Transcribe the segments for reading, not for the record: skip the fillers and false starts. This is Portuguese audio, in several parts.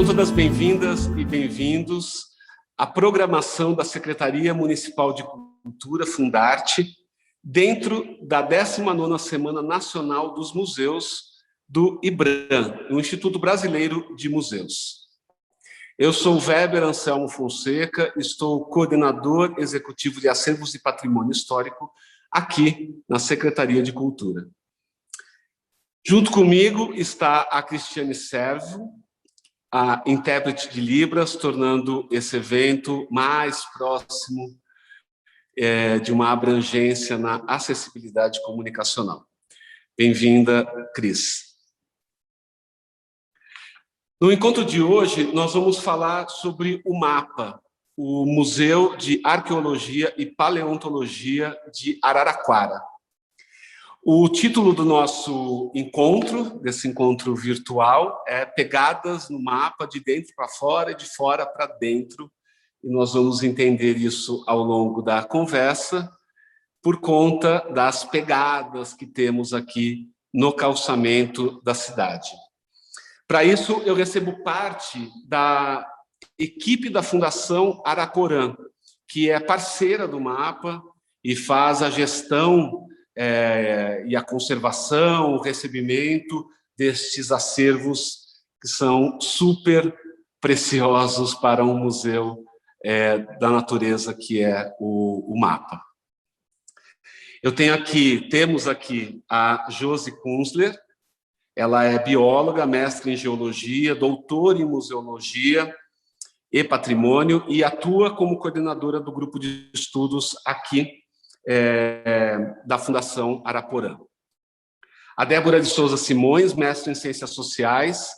todas bem-vindas e bem-vindos à programação da Secretaria Municipal de Cultura, Fundarte, dentro da 19ª Semana Nacional dos Museus do IBRAM, o Instituto Brasileiro de Museus. Eu sou Weber Anselmo Fonseca, estou coordenador executivo de Acervos e Patrimônio Histórico aqui na Secretaria de Cultura. Junto comigo está a Cristiane Servo, a intérprete de Libras, tornando esse evento mais próximo de uma abrangência na acessibilidade comunicacional. Bem-vinda, Cris. No encontro de hoje, nós vamos falar sobre o MAPA, o Museu de Arqueologia e Paleontologia de Araraquara. O título do nosso encontro, desse encontro virtual, é Pegadas no Mapa de Dentro para Fora e de Fora para Dentro. E nós vamos entender isso ao longo da conversa, por conta das pegadas que temos aqui no calçamento da cidade. Para isso, eu recebo parte da equipe da Fundação Araporã, que é parceira do MAPA e faz a gestão e a conservação, o recebimento destes acervos que são super preciosos para um museu da natureza que é o MAPA. Temos aqui a Josi Kunzler. Ela é bióloga, mestre em geologia, doutora em museologia e patrimônio e atua como coordenadora do grupo de estudos aqui da Fundação Araporã. A Débora de Souza Simões, mestre em Ciências Sociais,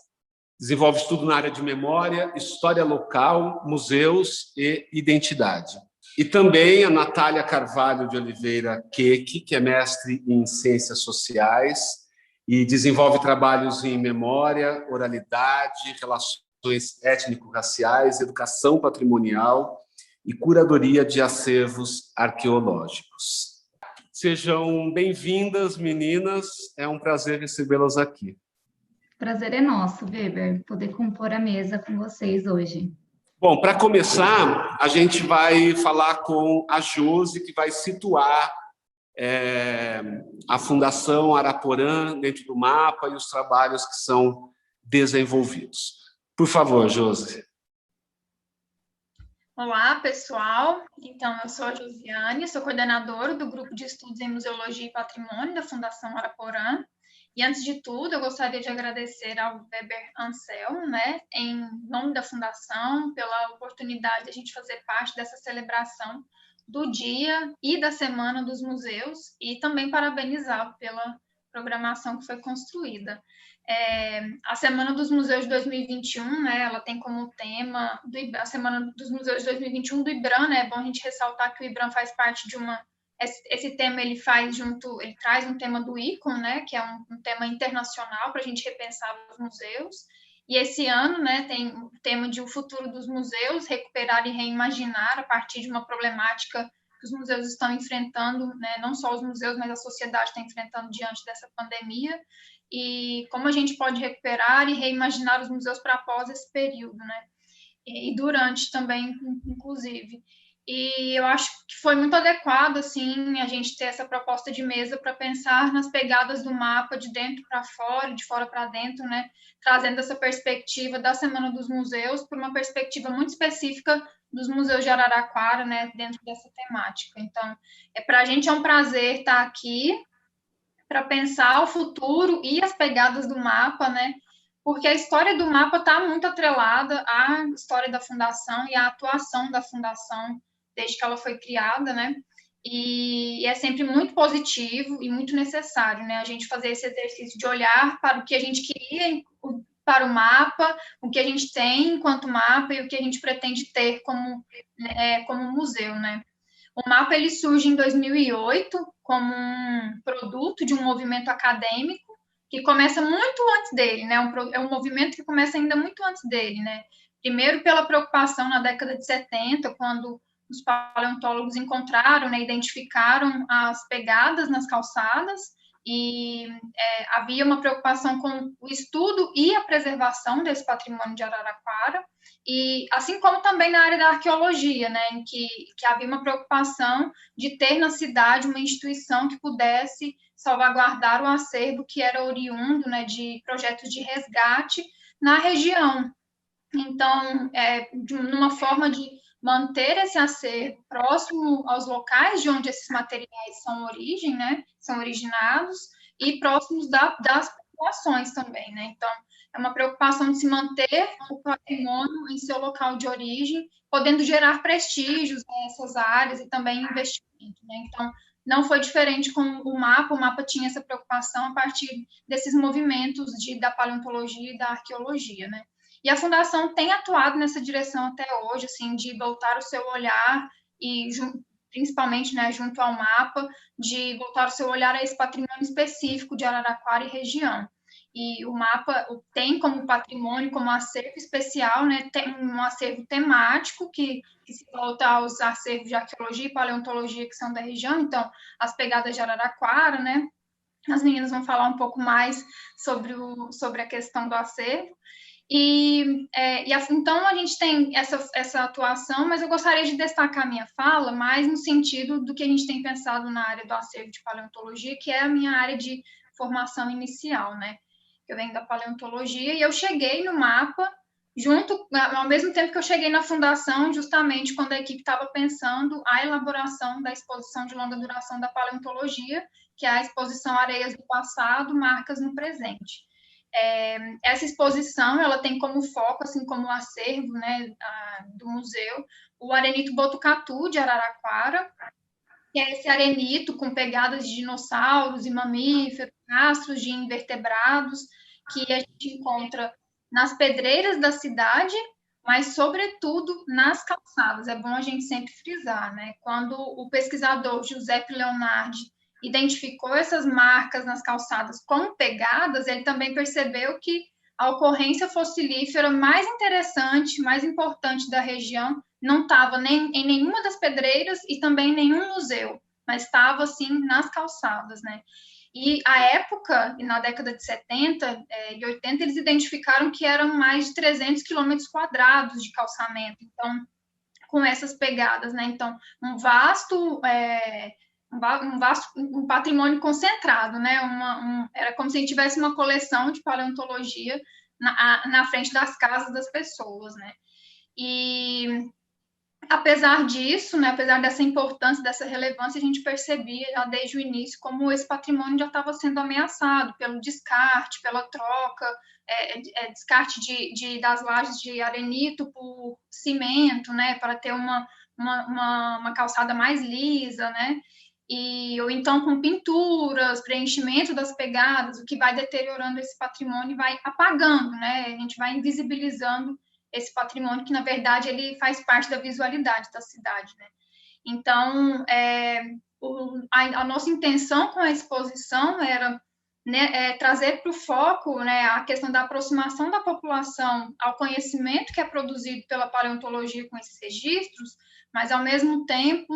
desenvolve estudo na área de memória, história local, museus e identidade. E também a Natália Carvalho de Oliveira Queque, que é mestre em Ciências Sociais e desenvolve trabalhos em memória, oralidade, relações étnico-raciais, educação patrimonial e curadoria de acervos arqueológicos. Sejam bem-vindas, meninas. É um prazer recebê-las aqui. Prazer é nosso, Weber, poder compor a mesa com vocês hoje. Bom, para começar, a gente vai falar com a Josi, que vai situar a Fundação Araporã dentro do MAPA e os trabalhos que são desenvolvidos. Por favor, Josi. Olá, pessoal. Então, eu sou a Josiane, sou coordenadora do Grupo de Estudos em Museologia e Patrimônio da Fundação Araporã. E, antes de tudo, eu gostaria de agradecer ao Weber Anselmo, em nome da Fundação, pela oportunidade de a gente fazer parte dessa celebração do Dia e da Semana dos Museus e também parabenizá-lo pela programação que foi construída. A Semana dos Museus de 2021, ela tem como tema a Semana dos Museus de 2021 do IBRAM, É bom a gente ressaltar que o IBRAM faz parte de esse tema ele traz um tema do ICON, que é um tema internacional para a gente repensar os museus. E esse ano, tem o tema de o futuro dos museus, recuperar e reimaginar a partir de uma problemática que os museus estão enfrentando, não só os museus, mas a sociedade está enfrentando diante dessa pandemia. E como a gente pode recuperar e reimaginar os museus para após esse período, e durante também, inclusive. E eu acho que foi muito adequado, assim, a gente ter essa proposta de mesa para pensar nas pegadas do mapa de dentro para fora, de fora para dentro, trazendo essa perspectiva da Semana dos Museus por uma perspectiva muito específica dos museus de Araraquara, dentro dessa temática. Então, para a gente é um prazer estar aqui para pensar o futuro e as pegadas do mapa, porque a história do mapa está muito atrelada à história da Fundação e à atuação da Fundação desde que ela foi criada, e é sempre muito positivo e muito necessário, a gente fazer esse exercício de olhar para o que a gente queria, para o mapa, o que a gente tem enquanto mapa e o que a gente pretende ter como museu, O mapa ele surge em 2008 como um produto de um movimento acadêmico que começa muito antes dele, É um movimento que começa ainda muito antes dele, Primeiro pela preocupação na década de 70, quando os paleontólogos encontraram, identificaram as pegadas nas calçadas e havia uma preocupação com o estudo e a preservação desse patrimônio de Araraquara, e assim como também na área da arqueologia, né, em que havia uma preocupação de ter na cidade uma instituição que pudesse salvaguardar o acervo que era oriundo, né, de projetos de resgate na região. Então, numa forma de manter esse acervo próximo aos locais de onde esses materiais são origem, né, são originados, e próximos das populações também, né? Então, é uma preocupação de se manter o patrimônio em seu local de origem, podendo gerar prestígios nessas áreas e também investimento, né? Então, não foi diferente com o mapa tinha essa preocupação a partir desses movimentos da paleontologia e da arqueologia, né? E a Fundação tem atuado nessa direção até hoje, assim, de voltar o seu olhar e principalmente, né, junto ao mapa, de voltar o seu olhar a esse patrimônio específico de Araraquara e região. E o mapa tem como patrimônio, como acervo especial, né, tem um acervo temático que se volta aos acervos de arqueologia e paleontologia que são da região, então, as pegadas de Araraquara, né, as meninas vão falar um pouco mais sobre a questão do acervo. Então, a gente tem essa atuação, mas eu gostaria de destacar a minha fala mais no sentido do que a gente tem pensado na área do acervo de paleontologia, que é a minha área de formação inicial, né? Eu venho da paleontologia e eu cheguei no mapa ao mesmo tempo que eu cheguei na fundação, justamente quando a equipe estava pensando a elaboração da exposição de longa duração da paleontologia, que é a exposição Areias do Passado, Marcas no Presente. Essa exposição, ela tem como foco, assim como o acervo, né, do museu, o arenito Botucatu de Araraquara, que é esse arenito com pegadas de dinossauros e mamíferos, rastros de invertebrados, que a gente encontra nas pedreiras da cidade, mas, sobretudo, nas calçadas. É bom a gente sempre frisar, né? Quando o pesquisador Giuseppe Leonardi identificou essas marcas nas calçadas como pegadas, ele também percebeu que a ocorrência fossilífera mais interessante, mais importante da região, não estava em nenhuma das pedreiras e também em nenhum museu, mas estava, assim, nas calçadas, né? E à época, na década de 70 e 80, eles identificaram que eram mais de 300 quilômetros quadrados de calçamento, então, com essas pegadas, né? Então, um vasto patrimônio concentrado, né? Era como se a gente tivesse uma coleção de paleontologia na frente das casas das pessoas, né? E apesar disso, né, apesar dessa importância, dessa relevância, a gente percebia já desde o início como esse patrimônio já estava sendo ameaçado pelo descarte, pela troca, descarte das lajes de arenito por cimento, né, para ter uma calçada mais lisa, né, ou então com pinturas, preenchimento das pegadas, o que vai deteriorando esse patrimônio e vai apagando, né, a gente vai invisibilizando esse patrimônio que, na verdade, ele faz parte da visualidade da cidade, né? Então, a nossa intenção com a exposição era, né, trazer para o foco, né, a questão da aproximação da população ao conhecimento que é produzido pela paleontologia com esses registros, mas, ao mesmo tempo,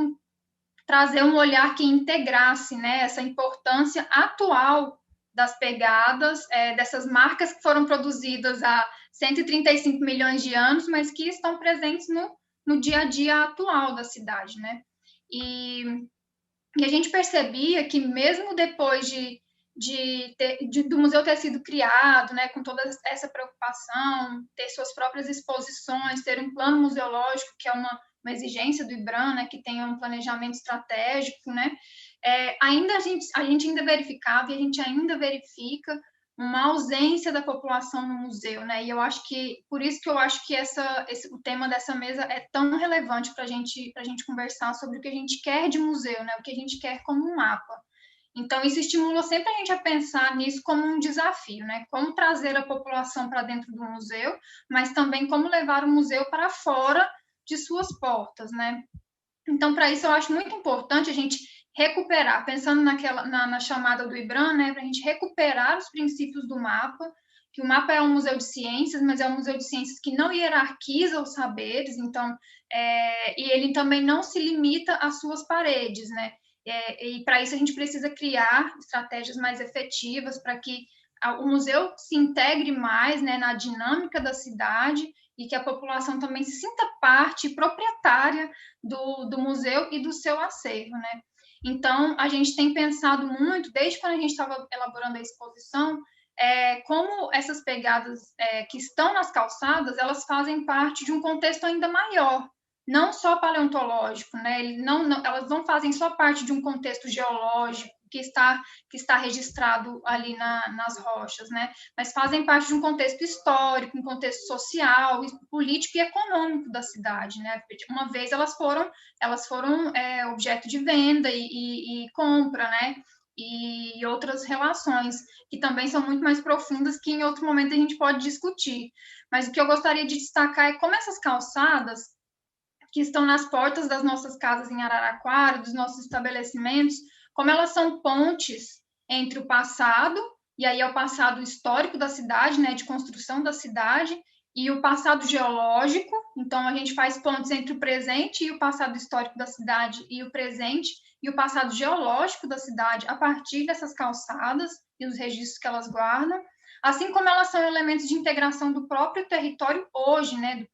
trazer um olhar que integrasse, né, essa importância atual das pegadas, dessas marcas que foram produzidas há 135 milhões de anos, mas que estão presentes no dia a dia atual da cidade, né? E a gente percebia que mesmo depois do museu ter sido criado, né, com toda essa preocupação, ter suas próprias exposições, ter um plano museológico, que é uma exigência do IBRAM, né, que tenha um planejamento estratégico, né, a gente ainda verificava e a gente ainda verifica uma ausência da população no museu, né? E eu acho que por isso que eu acho que o tema dessa mesa é tão relevante para a gente conversar sobre o que a gente quer de museu, né? O que a gente quer como um mapa. Então, isso estimula sempre a gente a pensar nisso como um desafio, né? Como trazer a população para dentro do museu, mas também como levar o museu para fora de suas portas, né? Então, para isso, eu acho muito importante a gente recuperar, pensando na chamada do IBRAM, né, para a gente recuperar os princípios do mapa, que o mapa é um museu de ciências, mas é um museu de ciências que não hierarquiza os saberes, então, e ele também não se limita às suas paredes, né? E para isso a gente precisa criar estratégias mais efetivas para que o museu se integre mais, né, na dinâmica da cidade e que a população também se sinta parte proprietária do museu e do seu acervo, né? Então, a gente tem pensado muito, desde quando a gente estava elaborando a exposição, como essas pegadas que estão nas calçadas, elas fazem parte de um contexto ainda maior, não só paleontológico, né? Elas não fazem só parte de um contexto geológico que está registrado ali nas rochas, né? Mas fazem parte de um contexto histórico, um contexto social, político e econômico da cidade, né? Uma vez elas foram objeto de venda e compra, né? E outras relações que também são muito mais profundas que em outro momento a gente pode discutir. Mas o que eu gostaria de destacar é como essas calçadas que estão nas portas das nossas casas em Araraquara, dos nossos estabelecimentos, como elas são pontes entre o passado, e aí é o passado histórico da cidade, né, de construção da cidade, e o passado geológico. Então, a gente faz pontes entre o presente e o passado histórico da cidade, e o presente e o passado geológico da cidade, a partir dessas calçadas e os registros que elas guardam, assim como elas são elementos de integração do próprio território hoje, né,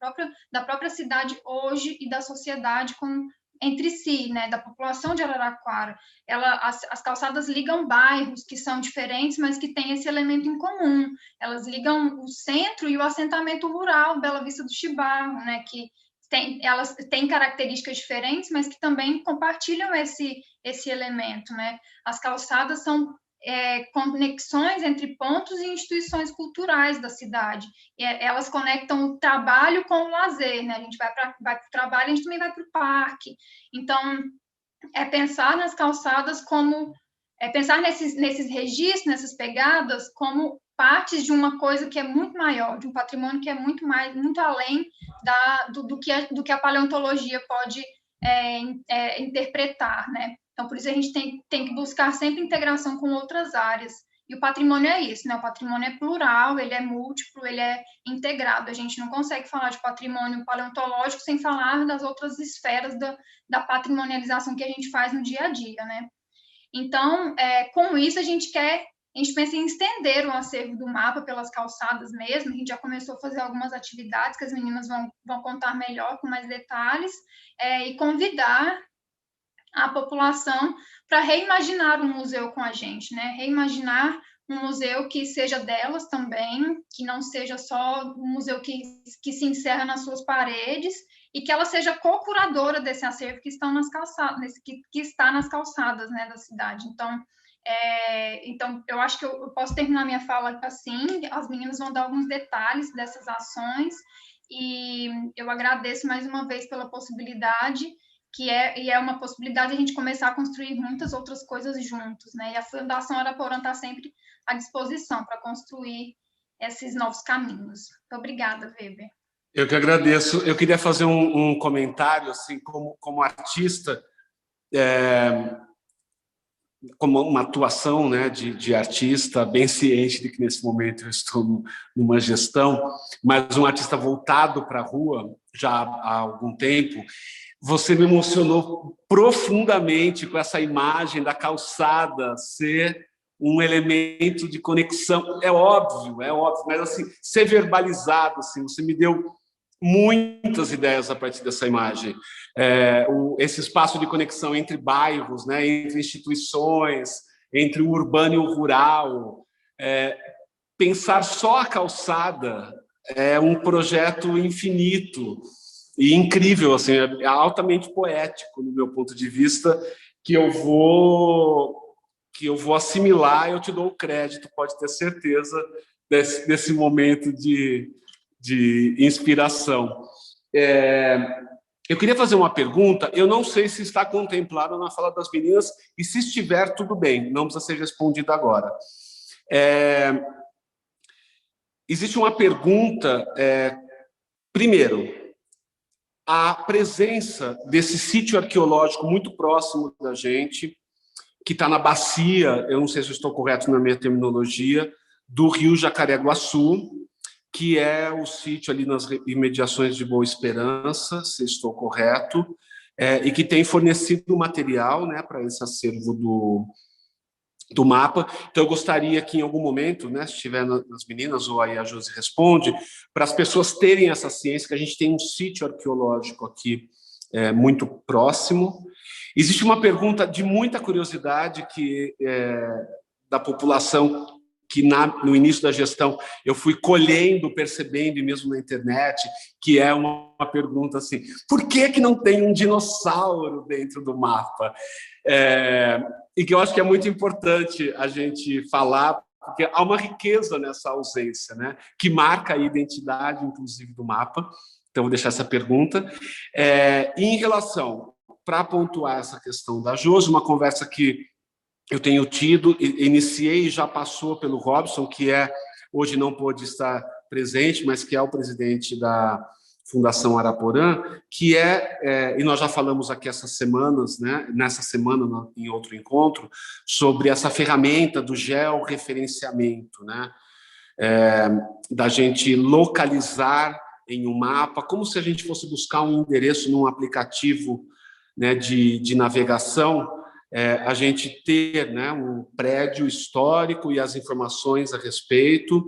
da própria cidade hoje e da sociedade entre si, né, da população de Araraquara. As calçadas ligam bairros que são diferentes, mas que têm esse elemento em comum. Elas ligam o centro e o assentamento rural, Bela Vista do Chibarro, né, que elas têm características diferentes, mas que também compartilham esse elemento, né? As calçadas são conexões entre pontos e instituições culturais da cidade. Elas conectam o trabalho com o lazer, né? A gente vai para o trabalho, a gente também vai para o parque. Então, pensar nas calçadas como... pensar nesses registros, nessas pegadas, como partes de uma coisa que é muito maior, de um patrimônio que é muito além do que a paleontologia pode interpretar, né? Então, por isso a gente tem que buscar sempre integração com outras áreas. E o patrimônio é isso, né? O patrimônio é plural, ele é múltiplo, ele é integrado. A gente não consegue falar de patrimônio paleontológico sem falar das outras esferas da patrimonialização que a gente faz no dia a dia, né? Então, com isso, a gente pensa em estender o acervo do mapa pelas calçadas mesmo. A gente já começou a fazer algumas atividades que as meninas vão contar melhor, com mais detalhes, e convidar a população para reimaginar o museu com a gente, né? Reimaginar um museu que seja delas também, que não seja só um museu que se encerra nas suas paredes, e que ela seja co-curadora desse acervo que está nas calçadas, né, da cidade. Então, eu acho que eu posso terminar minha fala assim. As meninas vão dar alguns detalhes dessas ações, e eu agradeço mais uma vez pela possibilidade, e é uma possibilidade de a gente começar a construir muitas outras coisas juntos, né? E a Fundação Araporã está sempre à disposição para construir esses novos caminhos. Muito obrigada, Weber. Eu que agradeço. Eu queria fazer um comentário, assim, como artista, como uma atuação, né, de artista, bem ciente de que nesse momento eu estou numa gestão, mas um artista voltado para a rua já há algum tempo. Você me emocionou profundamente com essa imagem da calçada ser um elemento de conexão. É óbvio, mas assim, ser verbalizado, assim, você me deu muitas ideias a partir dessa imagem. Esse espaço de conexão entre bairros, né, entre instituições, entre o urbano e o rural. Pensar só a calçada é um projeto infinito e incrível, assim, é altamente poético no meu ponto de vista, que eu vou assimilar. Eu te dou o crédito, pode ter certeza desse momento de inspiração. Eu queria fazer uma pergunta. Eu não sei se está contemplado na fala das meninas, e se estiver, tudo bem, não precisa ser respondida agora. Existe uma pergunta. Primeiro, a presença desse sítio arqueológico muito próximo da gente, que está na bacia, eu não sei se eu estou correto na minha terminologia, do rio Jacareguaçu, que é o sítio ali nas imediações de Boa Esperança, se estou correto. e que tem fornecido material, né, para esse acervo do mapa. Então, eu gostaria que, em algum momento, né, se estiver nas meninas, ou aí a Josi responde, para as pessoas terem essa ciência, que a gente tem um sítio arqueológico aqui muito próximo. Existe uma pergunta de muita curiosidade da população, que no início da gestão eu fui colhendo, percebendo, e mesmo na internet, que é uma pergunta assim: por que não tem um dinossauro dentro do mapa? E que eu acho que é muito importante a gente falar, porque há uma riqueza nessa ausência, né, que marca a identidade, inclusive, do mapa. Então, vou deixar essa pergunta. E em relação, para pontuar essa questão da Josi, uma conversa que eu tenho tido, iniciei e já passou pelo Robson, que hoje não pôde estar presente, mas que é o presidente da Fundação Araporã, e nós já falamos aqui essas semanas, né, nessa semana, em outro encontro, sobre essa ferramenta do georreferenciamento, né, da gente localizar em um mapa, como se a gente fosse buscar um endereço num aplicativo, né, de navegação, a gente ter, né, um prédio histórico e as informações a respeito.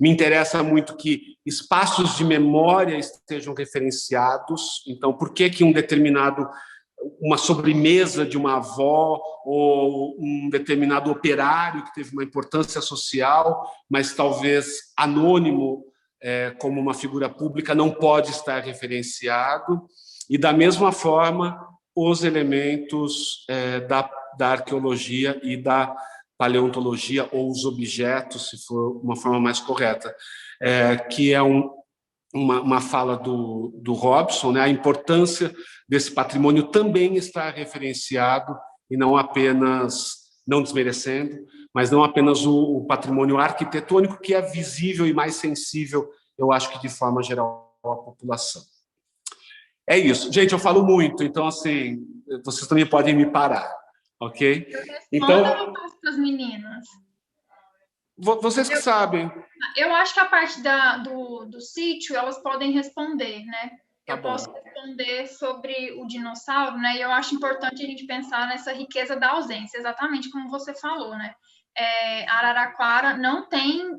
Me interessa muito que espaços de memória estejam referenciados. Então, por que uma sobremesa de uma avó ou um determinado operário que teve uma importância social, mas talvez anônimo, como uma figura pública, não pode estar referenciado? E, da mesma forma, os elementos da arqueologia e da paleontologia, ou os objetos, se for uma forma mais correta, que é uma fala do Robson, né? A importância desse patrimônio também está referenciado, e não apenas, não desmerecendo, mas não apenas o patrimônio arquitetônico, que é visível e mais sensível, eu acho que de forma geral, à população. É isso. Gente, eu falo muito, então, assim, vocês também podem me parar, ok? Então, eu passo para as meninas. Vocês que sabem. Eu acho que a parte do sítio, elas podem responder, né? Eu posso responder sobre o dinossauro, né? E eu acho importante a gente pensar nessa riqueza da ausência, exatamente como você falou, né? Araraquara não tem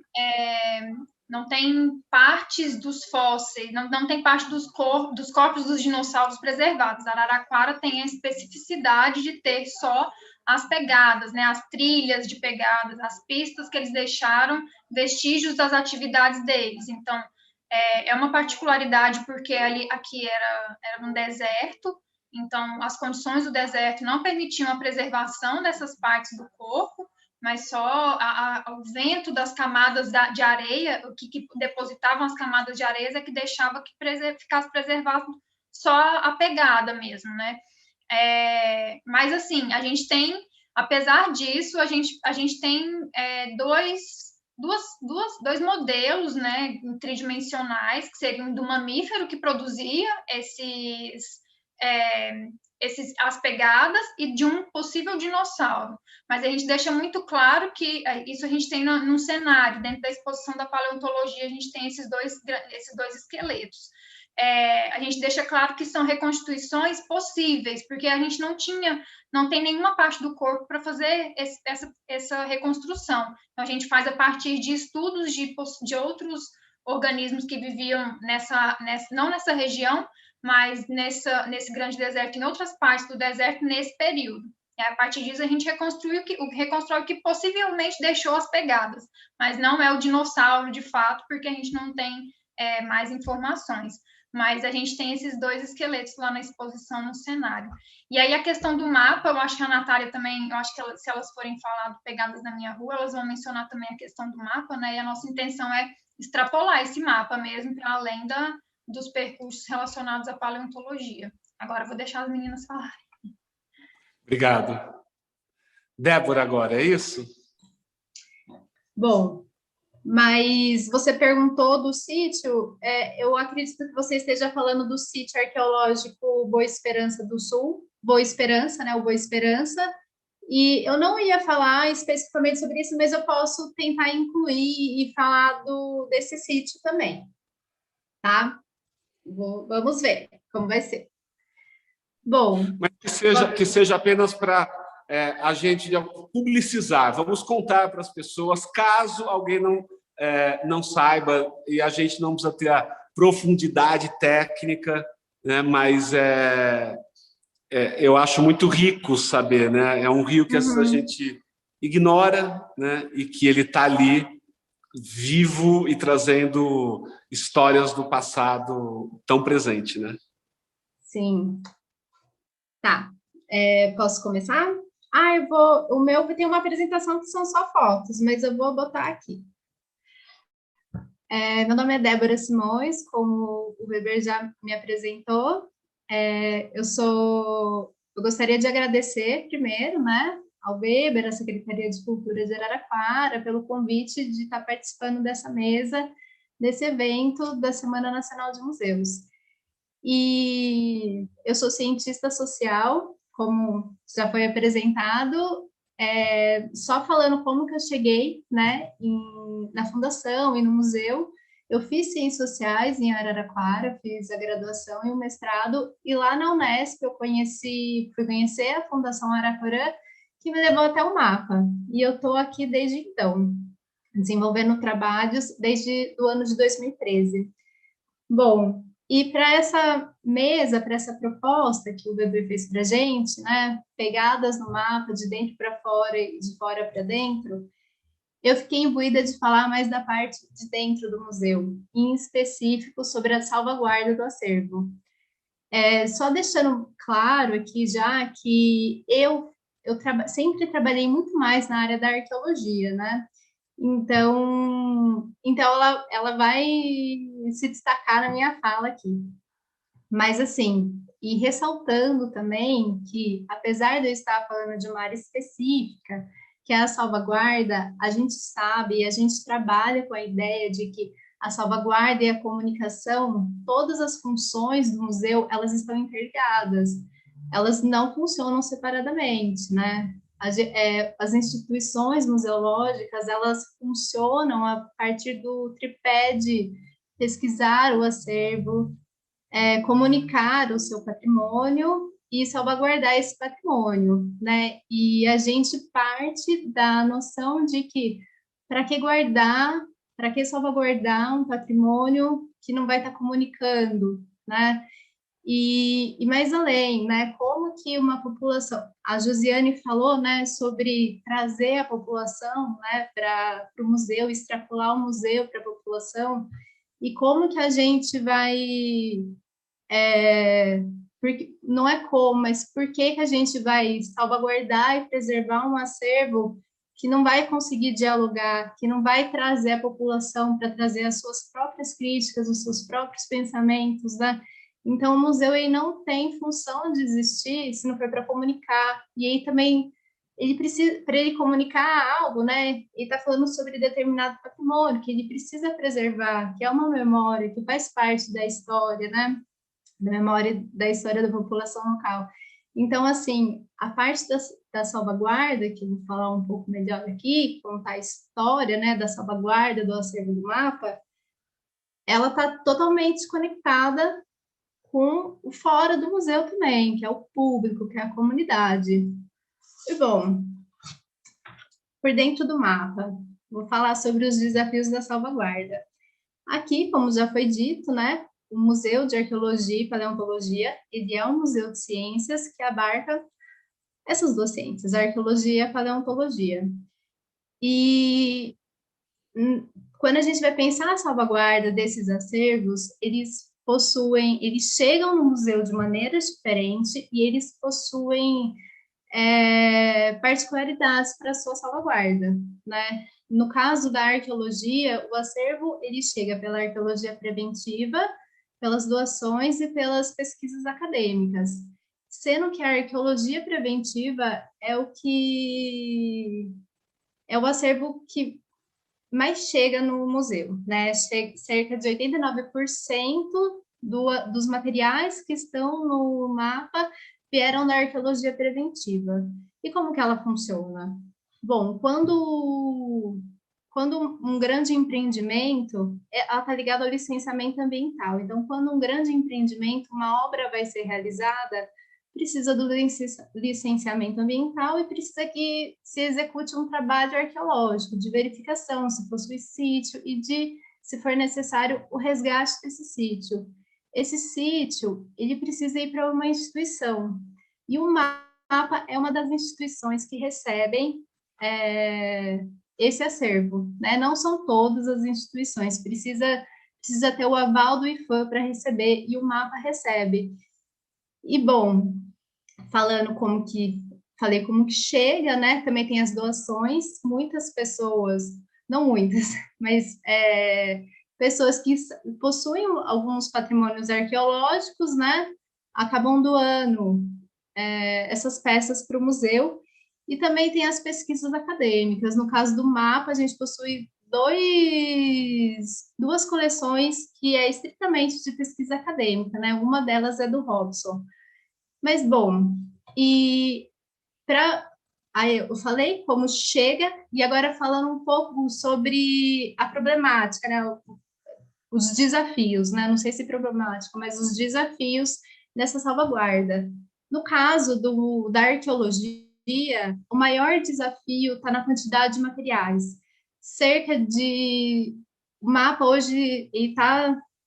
partes dos fósseis, não tem parte dos corpos dos dinossauros preservados. Araraquara tem a especificidade de ter só as pegadas, né, as trilhas de pegadas, as pistas que eles deixaram, vestígios das atividades deles. Então, é uma particularidade porque aqui era um deserto, então as condições do deserto não permitiam a preservação dessas partes do corpo, mas só o vento das camadas de areia, o que depositavam as camadas de areia é que deixava que ficasse preservado só a pegada mesmo, né? Mas assim, a gente tem, apesar disso, a gente tem dois modelos, né, tridimensionais, que seriam do mamífero que produzia as pegadas, e de um possível dinossauro. Mas a gente deixa muito claro que isso a gente tem num cenário, dentro da exposição da paleontologia, a gente tem esses dois esqueletos. A gente deixa claro que são reconstituições possíveis, porque a gente não tem nenhuma parte do corpo para fazer essa reconstrução. Então, a gente faz a partir de estudos de outros organismos que viviam não nessa região, mas nesse grande deserto, em outras partes do deserto, nesse período. E a partir disso, a gente reconstrói o que possivelmente deixou as pegadas, mas não é o dinossauro, de fato, porque a gente não tem mais informações. Mas a gente tem esses dois esqueletos lá na exposição, no cenário. E aí a questão do mapa, eu acho que a Natália também, eu acho que se elas forem falar do Pegadas na Minha Rua, elas vão mencionar também a questão do mapa, né? E a nossa intenção é extrapolar esse mapa mesmo, para além dos percursos relacionados à paleontologia. Agora eu vou deixar as meninas falarem. Obrigado. Débora agora, é isso? Bom, mas você perguntou do sítio, eu acredito que você esteja falando do sítio arqueológico Boa Esperança do Sul, Boa Esperança, né, o Boa Esperança, e eu não ia falar especificamente sobre isso, mas eu posso tentar incluir e falar desse sítio também, tá? Vamos ver como vai ser. Bom, Mas que seja apenas para a gente publicizar. Vamos contar para as pessoas, caso alguém não saiba, e a gente não precisa ter a profundidade técnica, né? Mas eu acho muito rico saber, né? É um rio que às vezes a gente ignora, né? E que ele está ali vivo e trazendo histórias do passado tão presente, né? sim. Tá. Posso começar? O meu tem uma apresentação que são só fotos, mas eu vou botar aqui. Meu nome é Débora Simões, como o Weber já me apresentou. Eu gostaria de agradecer primeiro, né, ao Weber, à Secretaria de Cultura de Araraquara, pelo convite de estar participando dessa mesa, desse evento da Semana Nacional de Museus. E eu sou cientista social, como já foi apresentado, só falando como que eu cheguei, né, na fundação e no museu. Eu fiz Ciências Sociais em Araraquara, fiz a graduação e o mestrado, e lá na Unesp eu fui conhecer a Fundação Araporã, que me levou até o mapa. E eu estou aqui desde então, desenvolvendo trabalhos desde o ano de 2013. Bom, e para essa mesa, para essa proposta que o Weber fez para a gente, né, pegadas no mapa de dentro para fora e de fora para dentro, eu fiquei imbuída de falar mais da parte de dentro do museu, em específico sobre a salvaguarda do acervo. Só deixando claro aqui já que eu sempre trabalhei muito mais na área da arqueologia, né? Então ela vai se destacar na minha fala aqui. Mas, assim, e ressaltando também que, apesar de eu estar falando de uma área específica, que é a salvaguarda, a gente sabe e a gente trabalha com a ideia de que a salvaguarda e a comunicação, todas as funções do museu, elas estão interligadas. Elas não funcionam separadamente, né? As instituições museológicas, elas funcionam a partir do tripé de pesquisar o acervo, comunicar o seu patrimônio e salvaguardar esse patrimônio, né? E a gente parte da noção de que para que salvaguardar um patrimônio que não vai estar comunicando, né? E mais além, né? Como que uma população, a Josiane falou, né, sobre trazer a população, né, para o museu, extrapolar o museu para a população, e como que a gente vai porque, não é como, mas por que a gente vai salvaguardar e preservar um acervo que não vai conseguir dialogar, que não vai trazer a população para trazer as suas próprias críticas, os seus próprios pensamentos, né? Então, o museu ele não tem função de existir se não for para comunicar. E aí também ele precisa, para ele comunicar algo, né? Ele está falando sobre determinado patrimônio que ele precisa preservar, que é uma memória que faz parte da história, né? Da memória da história da população local. Então, assim, a parte da salvaguarda, que eu vou falar um pouco melhor aqui, contar a história, né, da salvaguarda do acervo do mapa, ela está totalmente conectada com o fora do museu também, que é o público, que é a comunidade. E, bom, por dentro do mapa, vou falar sobre os desafios da salvaguarda. Aqui, como já foi dito, né, o Museu de Arqueologia e Paleontologia, ele é um museu de ciências que abarca essas duas ciências, a arqueologia e a paleontologia. E quando a gente vai pensar na salvaguarda desses acervos, eles chegam no museu de maneiras diferentes e eles possuem particularidades para a sua salvaguarda, né? No caso da arqueologia, o acervo ele chega pela arqueologia preventiva, pelas doações e pelas pesquisas acadêmicas, sendo que a arqueologia preventiva é o acervo que mais chega no museu, né? Cerca de 89% dos materiais que estão no mapa vieram da arqueologia preventiva. E como que ela funciona? Bom, quando um grande empreendimento, ela está ligada ao licenciamento ambiental. Então, quando um grande empreendimento, uma obra vai ser realizada, precisa do licenciamento ambiental e precisa que se execute um trabalho arqueológico de verificação se possui sítio e de, se for necessário, o resgate desse sítio. Esse sítio, ele precisa ir para uma instituição, e o MAPA é uma das instituições que recebem esse acervo, né? Não são todas as instituições, precisa ter o aval do IFAM para receber, e o MAPA recebe. E, bom, falei como que chega, né? Também tem as doações, muitas pessoas, não muitas, mas pessoas que possuem alguns patrimônios arqueológicos, né? Acabam doando essas peças para o museu. E também tem as pesquisas acadêmicas. No caso do MAPA, a gente possui duas coleções que é estritamente de pesquisa acadêmica, né? Uma delas é do Robson. Mas, bom, aí eu falei como chega, e agora falando um pouco sobre a problemática, né? Os desafios, né? Não sei se problemática, mas os desafios dessa salvaguarda. No caso da arqueologia, o maior desafio está na quantidade de materiais. O mapa hoje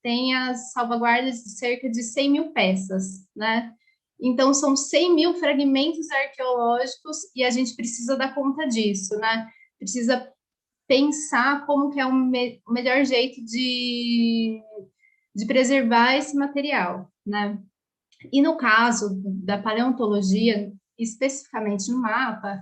tem as salvaguardas de cerca de 100 mil peças, né? Então, são 100 mil fragmentos arqueológicos e a gente precisa dar conta disso, né? Precisa pensar como que é o melhor jeito de preservar esse material, né? E no caso da paleontologia, especificamente no mapa,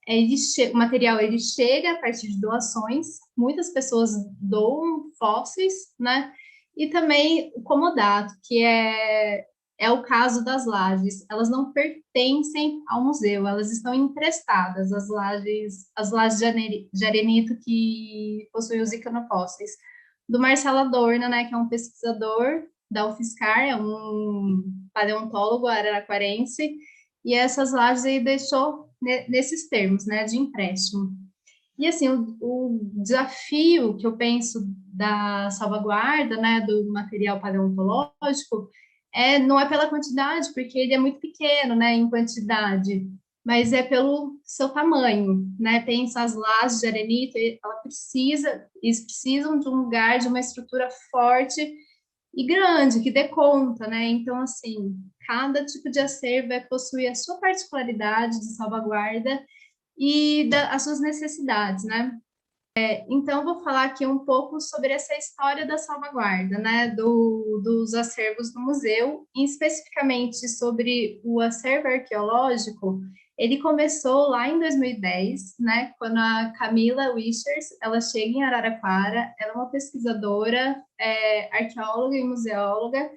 o material ele chega a partir de doações, muitas pessoas doam fósseis, né? E também o comodato, que é o caso das lajes. Elas não pertencem ao museu, elas estão emprestadas, as lajes de arenito que possuem os iconofósseis. Do Marcelo Adorno, né, que é um pesquisador da UFSCar, é um paleontólogo araraquarense, e essas lajes aí deixou nesses termos, né, de empréstimo. E, assim, o desafio que eu penso da salvaguarda, né, do material paleontológico, não é pela quantidade, porque ele é muito pequeno, né, em quantidade, mas é pelo seu tamanho, né? Pensa as lajes de arenito, eles precisam de um lugar, de uma estrutura forte e grande, que dê conta, né? Então, assim, cada tipo de acervo vai possuir a sua particularidade de salvaguarda e as suas necessidades, né? Então, eu vou falar aqui um pouco sobre essa história da salvaguarda, né, dos acervos do museu, e especificamente sobre o acervo arqueológico. Ele começou lá em 2010, né, quando a Camila Wichers, ela chega em Araraquara, ela é uma pesquisadora, arqueóloga e museóloga,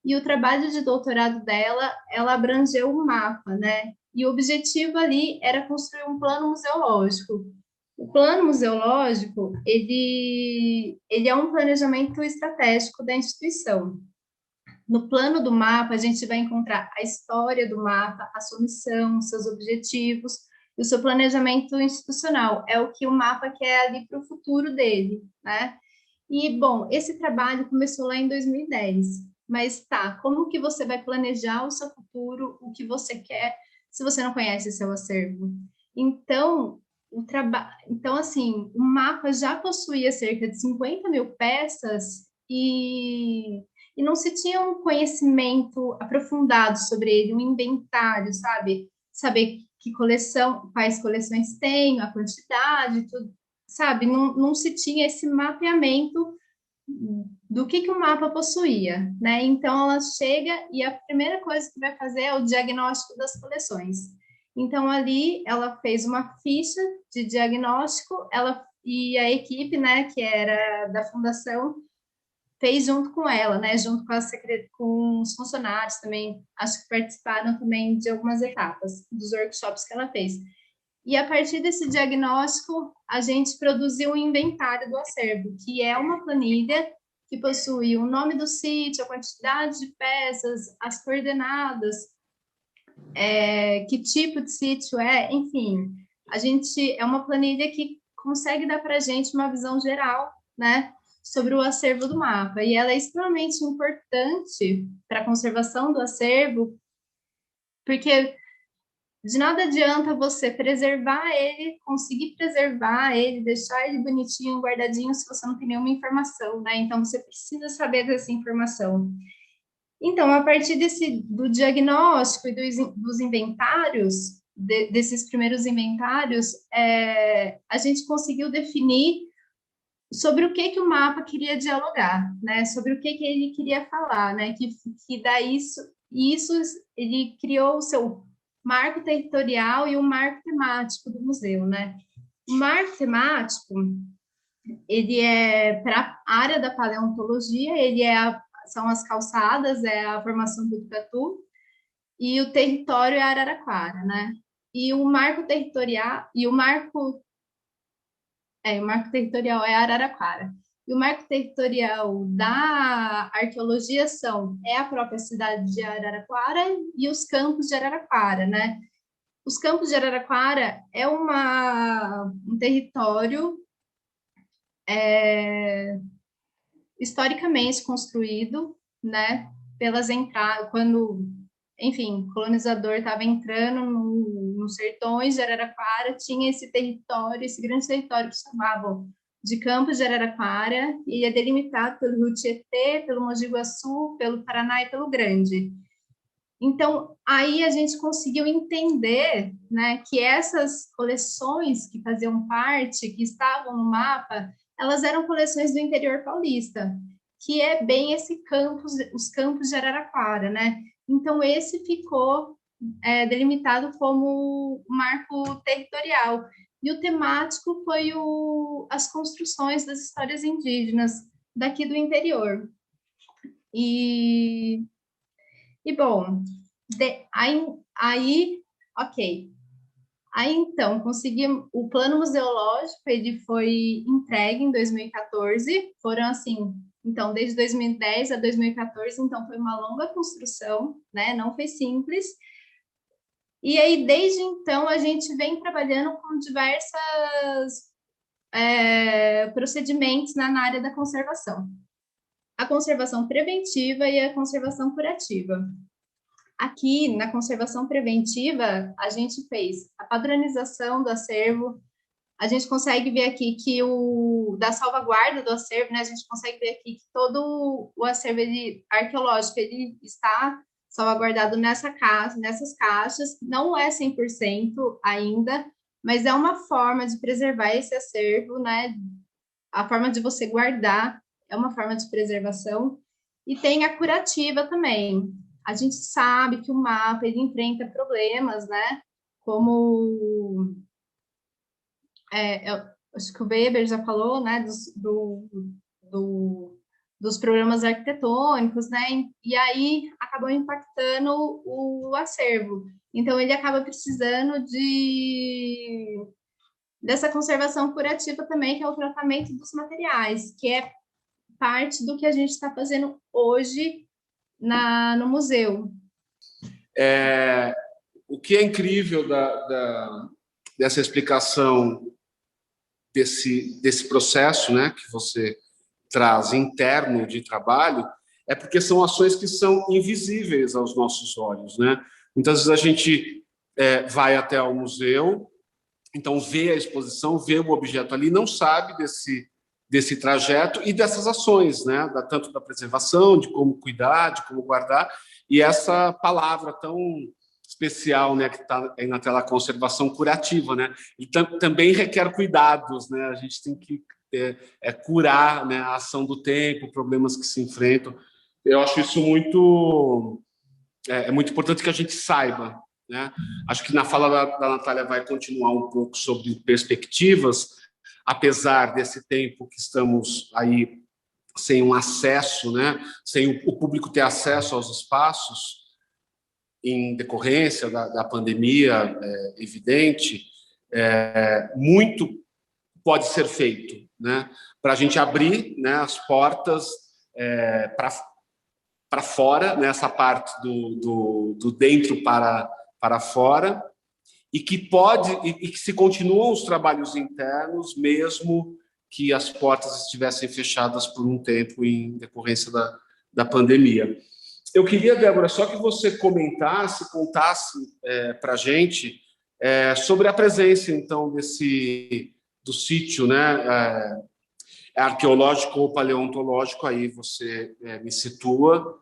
e o trabalho de doutorado dela, ela abrangeu um mapa, né, e o objetivo ali era construir um plano museológico. O plano museológico, ele é um planejamento estratégico da instituição. No plano do mapa, a gente vai encontrar a história do mapa, a sua missão, seus objetivos e o seu planejamento institucional. É o que o mapa quer ali para o futuro dele, né? E, bom, esse trabalho começou lá em 2010. Mas tá, como que você vai planejar o seu futuro, o que você quer, se você não conhece seu acervo? Então, assim, o mapa já possuía cerca de 50 mil peças e não se tinha um conhecimento aprofundado sobre ele, um inventário, sabe? Saber quais coleções tem, a quantidade, tudo, sabe? Não se tinha esse mapeamento do que o mapa possuía, né? Então, ela chega e a primeira coisa que vai fazer é o diagnóstico das coleções. Então, ali, ela fez uma ficha de diagnóstico, e a equipe, né, que era da fundação, fez junto com ela, né, junto com os funcionários também, acho que participaram também de algumas etapas dos workshops que ela fez. E a partir desse diagnóstico, a gente produziu um inventário do acervo, que é uma planilha que possui o nome do sítio, a quantidade de peças, as coordenadas, que tipo de sítio enfim, é uma planilha que consegue dar para a gente uma visão geral, né, sobre o acervo do mapa, e ela é extremamente importante para a conservação do acervo, Porque de nada adianta você preservar ele, conseguir preservar ele, deixar ele bonitinho, guardadinho, se você não tem nenhuma informação, né? Então, você precisa saber dessa informação. Então, a partir do diagnóstico e dos inventários, desses primeiros inventários, a gente conseguiu definir sobre o que o mapa queria dialogar, né? Sobre o que ele queria falar, né? Que daí isso ele criou o seu marco territorial e o marco temático do museu, né? O marco temático, ele é para a área da paleontologia, são as calçadas, é a formação do Botucatu, e o território é Araraquara, né? E o marco territorial, o marco territorial é Araraquara. E o marco territorial da arqueologia é a própria cidade de Araraquara e os campos de Araraquara, né? Os campos de Araraquara é um território historicamente construído, né? Pelas entradas, quando, enfim, o colonizador estava entrando nos sertões de Araraquara, tinha esse território, esse grande território que chamavam de Campos de Araraquara, e é delimitado pelo Rio Tietê, pelo Mogi Guaçu, pelo Paraná e pelo Grande. Então, aí a gente conseguiu entender, né, que essas coleções que faziam parte, que estavam no mapa, elas eram coleções do interior paulista, que é bem os campos de Araraquara, né? Então, esse ficou delimitado como marco territorial. E o temático foi as construções das histórias indígenas daqui do interior. E bom, ok. Aí, então, conseguimos. O plano museológico, ele foi entregue em 2014. Foram, assim, então, desde 2010 a 2014, então, foi uma longa construção, né? Não foi simples. E aí, desde então, a gente vem trabalhando com diversos procedimentos na área da conservação. A conservação preventiva e a conservação curativa. Aqui, na conservação preventiva, a gente fez a padronização do acervo, a gente consegue ver aqui que da salvaguarda do acervo, né, a gente consegue ver aqui que todo o acervo arqueológico ele está salvaguardado nessas caixas, não é 100% ainda, mas é uma forma de preservar esse acervo, né, a forma de você guardar é uma forma de preservação, e tem a curativa também. A gente sabe que o mapa ele enfrenta problemas, né? Como acho que o Weber já falou, né? Dos problemas arquitetônicos, né? E aí acabou impactando o acervo. Então ele acaba precisando dessa conservação curativa também, que é o tratamento dos materiais, que é parte do que a gente está fazendo hoje no museu. O que é incrível dessa explicação desse processo, né, que você traz interno de trabalho, é porque são ações que são invisíveis aos nossos olhos, né? Muitas vezes a gente vai até o museu, então vê a exposição, vê o objeto ali, não sabe desse trajeto e dessas ações, né? Tanto da preservação, de como cuidar, de como guardar, e essa palavra tão especial, né, que está aí na tela, conservação curativa, né? E também requer cuidados, né? A gente tem que curar, né, a ação do tempo, problemas que se enfrentam. Eu acho isso muito importante que a gente saiba, né? Acho que na fala da Natália vai continuar um pouco sobre perspectivas, apesar desse tempo que estamos aí sem um acesso, né, sem o público ter acesso aos espaços, em decorrência da pandemia, evidente, muito pode ser feito, né, para a gente abrir, né, as portas para fora, nessa parte do dentro para fora, e que se continuam os trabalhos internos, mesmo que as portas estivessem fechadas por um tempo em decorrência da pandemia. Eu queria, Débora, só que você comentasse, contasse para a gente sobre a presença, então, do sítio, né, arqueológico ou paleontológico, aí você me situa,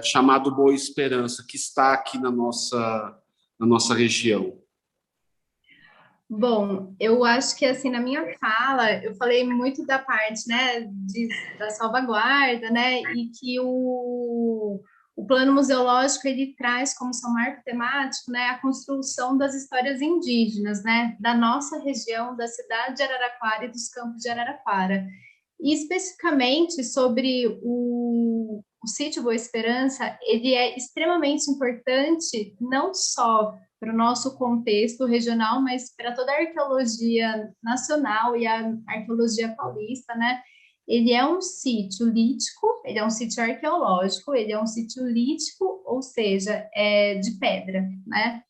chamado Boa Esperança, que está aqui na nossa região. Bom, eu acho que assim na minha fala eu falei muito da parte, né, da salvaguarda, né, e que o plano museológico ele traz como seu marco temático, né, a construção das histórias indígenas, né, da nossa região, da cidade de Araraquara e dos campos de Araraquara. E especificamente sobre o sítio Boa Esperança, ele é extremamente importante não só para o nosso contexto regional, mas para toda a arqueologia nacional e a arqueologia paulista, né? Ele é um sítio lítico, ele é um sítio arqueológico, ele é um sítio lítico, ou seja, de pedra, né?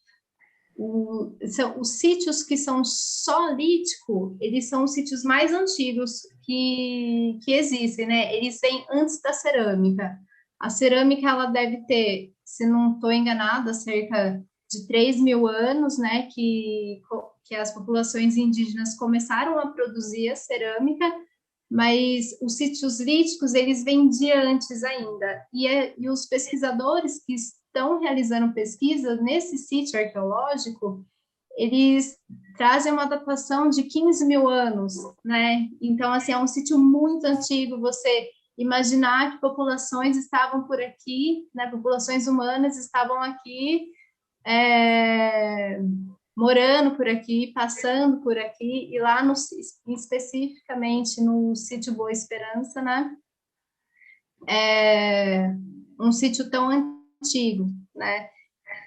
Os sítios que são só lítico, eles são os sítios mais antigos que existem, né? Eles vêm antes da cerâmica. A cerâmica, ela deve ter, se não estou enganada, cerca de 3.000 anos, né? Que as populações indígenas começaram a produzir a cerâmica, mas os sítios líticos, eles vêm de antes ainda. E os pesquisadores que estão realizando pesquisa nesse sítio arqueológico, eles trazem uma datação de 15.000 anos, né? Então, assim, é um sítio muito antigo. Você imaginar que populações estavam por aqui, né? Populações humanas estavam aqui, morando por aqui, passando por aqui, e lá, especificamente no sítio Boa Esperança, né? Um sítio tão antigo, né?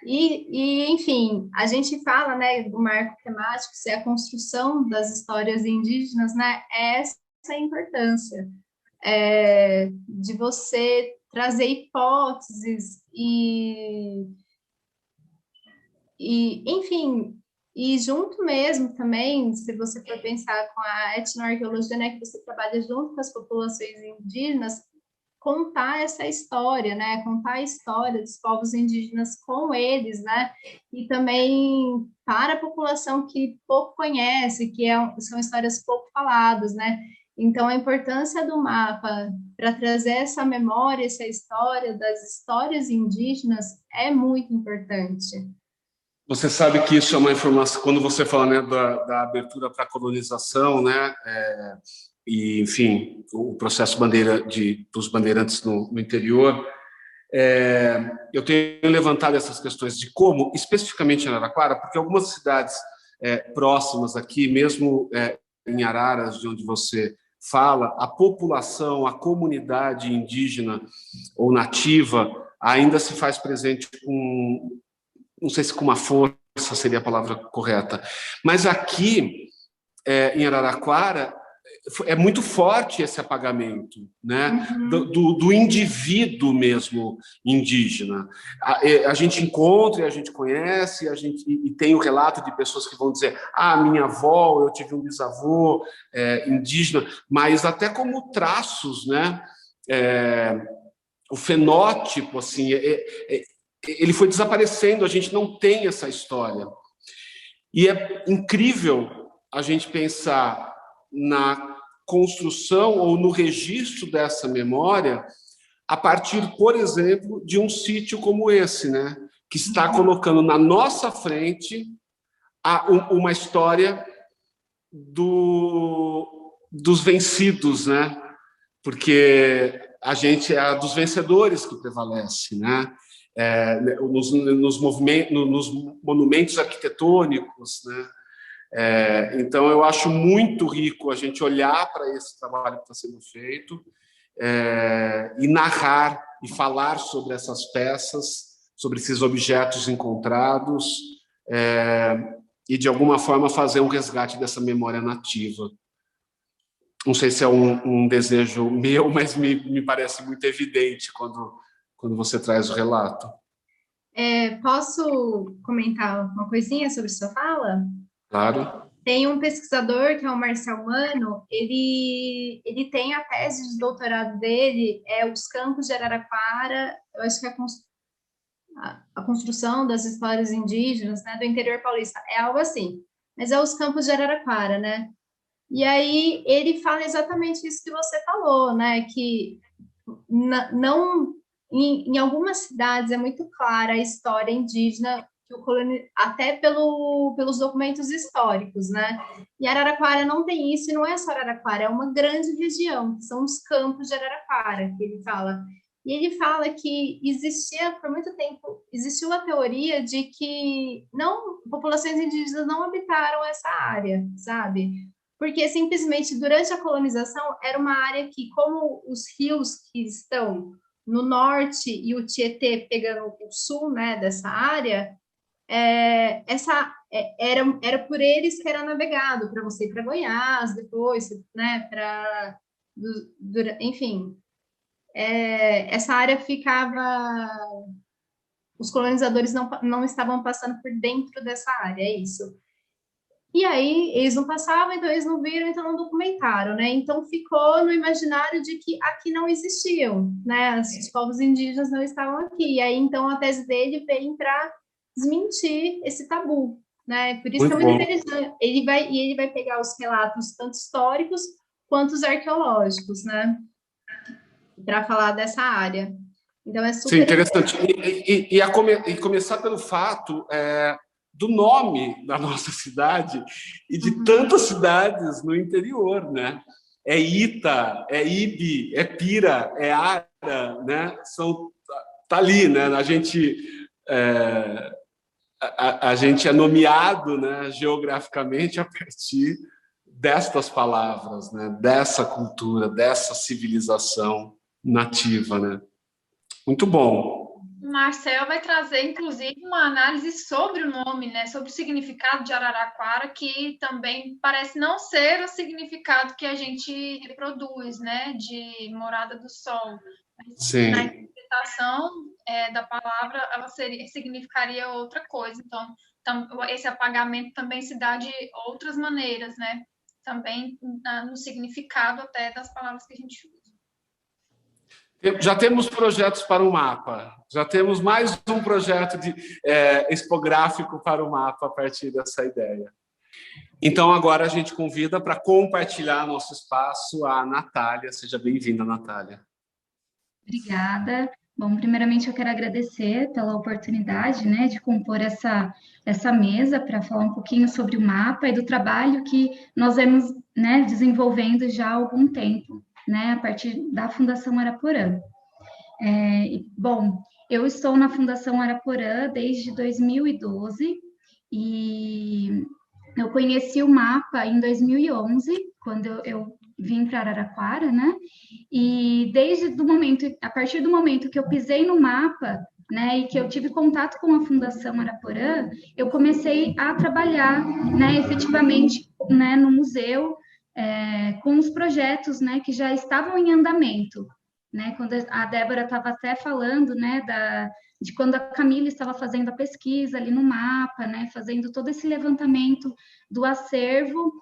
Enfim, a gente fala, né, do marco temático, se é a construção das histórias indígenas, né? Essa é a importância de você trazer hipóteses enfim, e junto mesmo também, se você for pensar com a etnoarqueologia, né, que você trabalha junto com as populações indígenas, contar essa história, né, contar a história dos povos indígenas com eles, né, e também para a população que pouco conhece, são histórias pouco faladas, né, então a importância do mapa para trazer essa memória, essa história das histórias indígenas é muito importante. Você sabe que isso é uma informação, quando você fala, né, da abertura para a colonização, né, e, enfim, o processo dos bandeirantes no interior, eu tenho levantado essas questões de como, especificamente em Araraquara, porque algumas cidades próximas aqui, mesmo em Araras, de onde você fala, a população, a comunidade indígena ou nativa ainda se faz presente com, não sei se com uma força seria a palavra correta, mas aqui em Araraquara é muito forte esse apagamento, né? Do indivíduo mesmo indígena. A gente encontra e a gente conhece, e tem o relato de pessoas que vão dizer: minha avó, eu tive um bisavô indígena, mas até como traços, né? O fenótipo, assim, ele foi desaparecendo, a gente não tem essa história. E é incrível a gente pensar na construção ou no registro dessa memória a partir, por exemplo, de um sítio como esse, né? Que está colocando na nossa frente uma história dos vencidos, né? Porque a gente é a dos vencedores que prevalece, né? Nos monumentos arquitetônicos, né? Então, eu acho muito rico a gente olhar para esse trabalho que está sendo feito e narrar e falar sobre essas peças, sobre esses objetos encontrados e, de alguma forma, fazer um resgate dessa memória nativa. Não sei se é um desejo meu, mas me parece muito evidente quando você traz o relato. Posso comentar uma coisinha sobre sua fala? Claro. Tem um pesquisador, que é o Marcel Mano, ele tem a tese de doutorado dele, os campos de Araraquara, eu acho que a construção das histórias indígenas, né, do interior paulista, é algo assim, mas é os campos de Araraquara, né? E aí ele fala exatamente isso que você falou, né, que não em algumas cidades é muito clara a história indígena até pelos documentos históricos, né? E Araraquara não tem isso, e não é só Araraquara, é uma grande região, que são os campos de Araraquara, que ele fala. E ele fala que por muito tempo, existiu a teoria de que populações indígenas não habitaram essa área, sabe? Porque simplesmente durante a colonização era uma área que, como os rios que estão no norte e o Tietê pegando o sul, né, dessa área, era por eles que era navegado para você ir para Goiás depois, né, enfim, essa área ficava, os colonizadores não estavam passando por dentro dessa área, é isso. E aí eles não passavam, então eles não viram, então não documentaram, né? Então ficou no imaginário de que aqui não existiam, né? Os povos indígenas não estavam aqui. E aí então a tese dele vem para desmentir esse tabu, né? Por isso Muito que é muito bom. interessante. Ele vai pegar os relatos tanto históricos quanto os arqueológicos, né? Para falar dessa área. Então é super Sim, interessante. E começar pelo fato do nome da nossa cidade e de tantas cidades no interior, né? É Ita, é Ibi, é Pira, é Ara, né? Tá ali, né? A gente é nomeado, né, geograficamente a partir destas palavras, né? Dessa cultura, dessa civilização nativa, né? Muito bom. O Marcel vai trazer, inclusive, uma análise sobre o nome, né? Sobre o significado de Araraquara, que também parece não ser o significado que a gente reproduz, né? De Morada do Sol. Sim. Na interpretação da palavra, ela significaria outra coisa. Então, esse apagamento também se dá de outras maneiras, né? Também no significado até das palavras que a gente usa. Já temos projetos para o mapa, já temos mais um projeto expográfico para o mapa a partir dessa ideia. Então, agora a gente convida para compartilhar nosso espaço a Natália. Seja bem-vinda, Natália. Obrigada. Bom, primeiramente eu quero agradecer pela oportunidade, né, de compor essa mesa para falar um pouquinho sobre o mapa e do trabalho que nós vemos, né, desenvolvendo já há algum tempo, né, a partir da Fundação Araporã. Bom, eu estou na Fundação Araporã desde 2012 e eu conheci o mapa em 2011, quando eu vim para Araraquara, né? E a partir do momento que eu pisei no mapa, né, e que eu tive contato com a Fundação Araporã, eu comecei a trabalhar, né, efetivamente, né, no museu, com os projetos, né, que já estavam em andamento, né? Quando a Débora estava até falando, né, de quando a Camila estava fazendo a pesquisa ali no mapa, né, fazendo todo esse levantamento do acervo,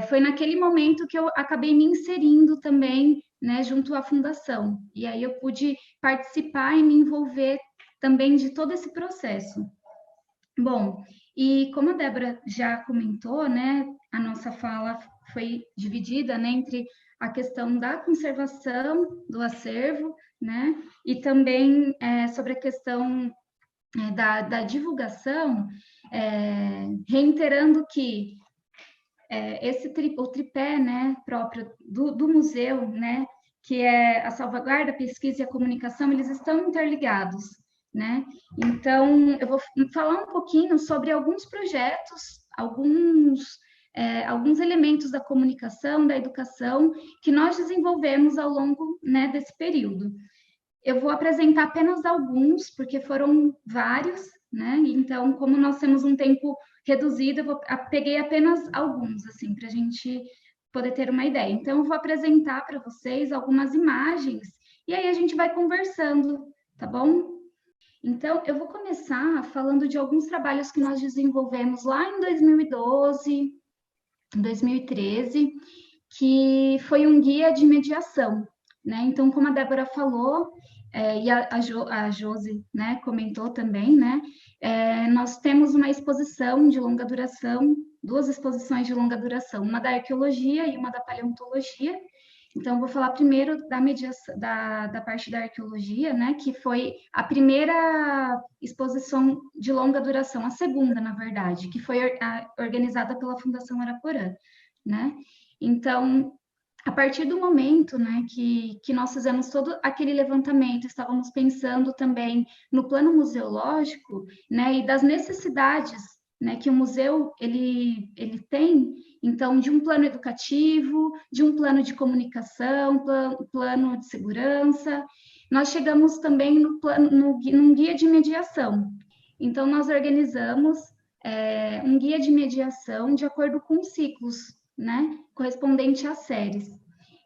foi naquele momento que eu acabei me inserindo também, né, junto à fundação. E aí eu pude participar e me envolver também de todo esse processo. Bom, e como a Débora já comentou, né, a nossa fala foi dividida, né, entre a questão da conservação do acervo, né, e também sobre a questão da divulgação, reiterando que o tripé, né, próprio do museu, né, que é a salvaguarda, a pesquisa e a comunicação, eles estão interligados, né? Então, eu vou falar um pouquinho sobre alguns projetos, alguns elementos da comunicação, da educação, que nós desenvolvemos ao longo, né, desse período. Eu vou apresentar apenas alguns, porque foram vários, né? Então, como nós temos um tempo reduzido, peguei apenas alguns, assim, para a gente poder ter uma ideia. Então, eu vou apresentar para vocês algumas imagens, e aí a gente vai conversando, tá bom? Então, eu vou começar falando de alguns trabalhos que nós desenvolvemos lá em 2012, em 2013, que foi um guia de mediação, né? Então, como a Débora falou, e a Josi, né, comentou também, né? Nós temos uma exposição de longa duração, duas exposições de longa duração, uma da arqueologia e uma da paleontologia. Então, vou falar primeiro da mediação, da parte da arqueologia, né, que foi a primeira exposição de longa duração, a segunda, na verdade, que foi organizada pela Fundação Araporã, né? Então, a partir do momento, né, que nós fizemos todo aquele levantamento, estávamos pensando também no plano museológico, né, e das necessidades, né, que o museu ele tem, então, de um plano educativo, de um plano de comunicação, plano de segurança. Nós chegamos também num guia de mediação. Então, nós organizamos um guia de mediação de acordo com ciclos, né, correspondente às séries.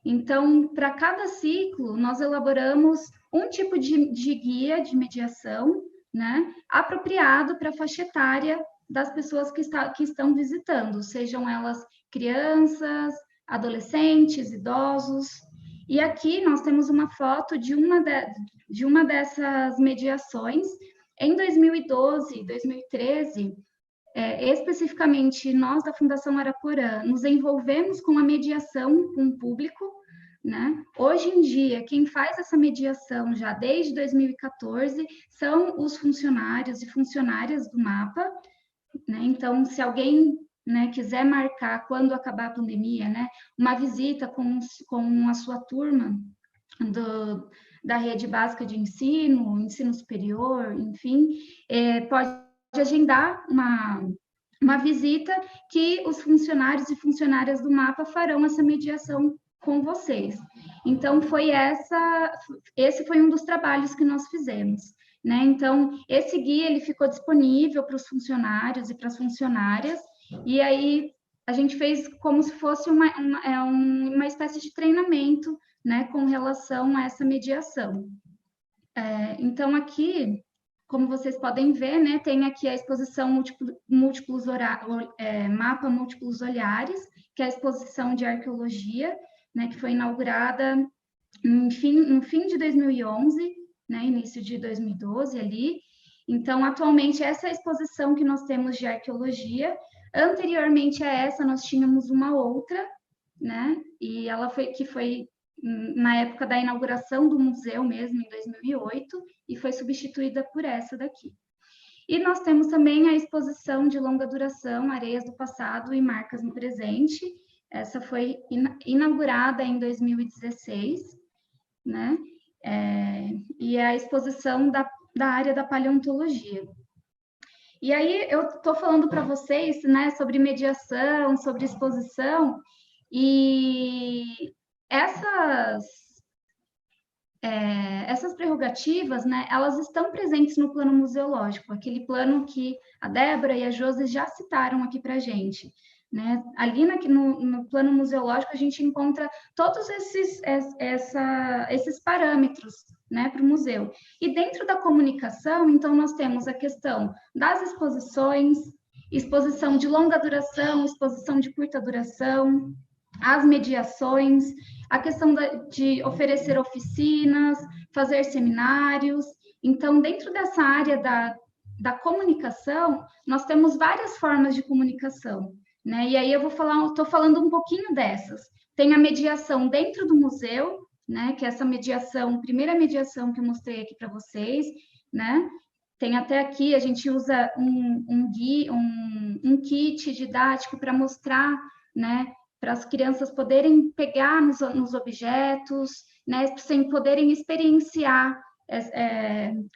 Então, para cada ciclo, nós elaboramos um tipo de guia de mediação, né, apropriado para a faixa etária das pessoas que estão visitando, sejam elas crianças, adolescentes, idosos. E aqui nós temos uma foto de uma dessas mediações. Em 2012, 2013, especificamente nós da Fundação Araporã nos envolvemos com a mediação com o público, né? Hoje em dia, quem faz essa mediação já desde 2014 são os funcionários e funcionárias do MAPA, né? Então, se alguém, né, quiser marcar quando acabar a pandemia, né, uma visita com a sua turma da rede básica de ensino, ensino superior, enfim, pode agendar uma visita que os funcionários e funcionárias do MAPA farão essa mediação com vocês. Então, esse foi um dos trabalhos que nós fizemos, né? Então, esse guia ele ficou disponível para os funcionários e para as funcionárias, e aí a gente fez como se fosse uma espécie de treinamento, né, com relação a essa mediação. Então, aqui, como vocês podem ver, né, tem aqui a exposição Mapa Múltiplos Olhares, que é a exposição de arqueologia, né, que foi inaugurada no fim de 2011, né, início de 2012 ali. Então, atualmente, essa é a exposição que nós temos de arqueologia. Anteriormente a essa, nós tínhamos uma outra, né, e ela foi na época da inauguração do museu mesmo, em 2008, e foi substituída por essa daqui. E nós temos também a exposição de longa duração, Areias do Passado e Marcas no Presente. Essa foi inaugurada em 2016, né? E é a exposição da área da paleontologia. E aí eu estou falando para vocês, né, sobre mediação, sobre exposição, e essas prerrogativas, né, elas estão presentes no plano museológico, aquele plano que a Débora e a Josi já citaram aqui para a gente, né? Ali no plano museológico a gente encontra todos esses parâmetros, né, para o museu. E dentro da comunicação, então, nós temos a questão das exposições, exposição de longa duração, exposição de curta duração, as mediações, a questão de oferecer oficinas, fazer seminários. Então, dentro dessa área da comunicação, nós temos várias formas de comunicação, né? E aí eu estou falando um pouquinho dessas. Tem a mediação dentro do museu, né? Que é essa mediação, primeira mediação que eu mostrei aqui para vocês, né? Tem até aqui, a gente usa um kit didático para mostrar, né, para as crianças poderem pegar nos objetos, né, sem poderem experienciar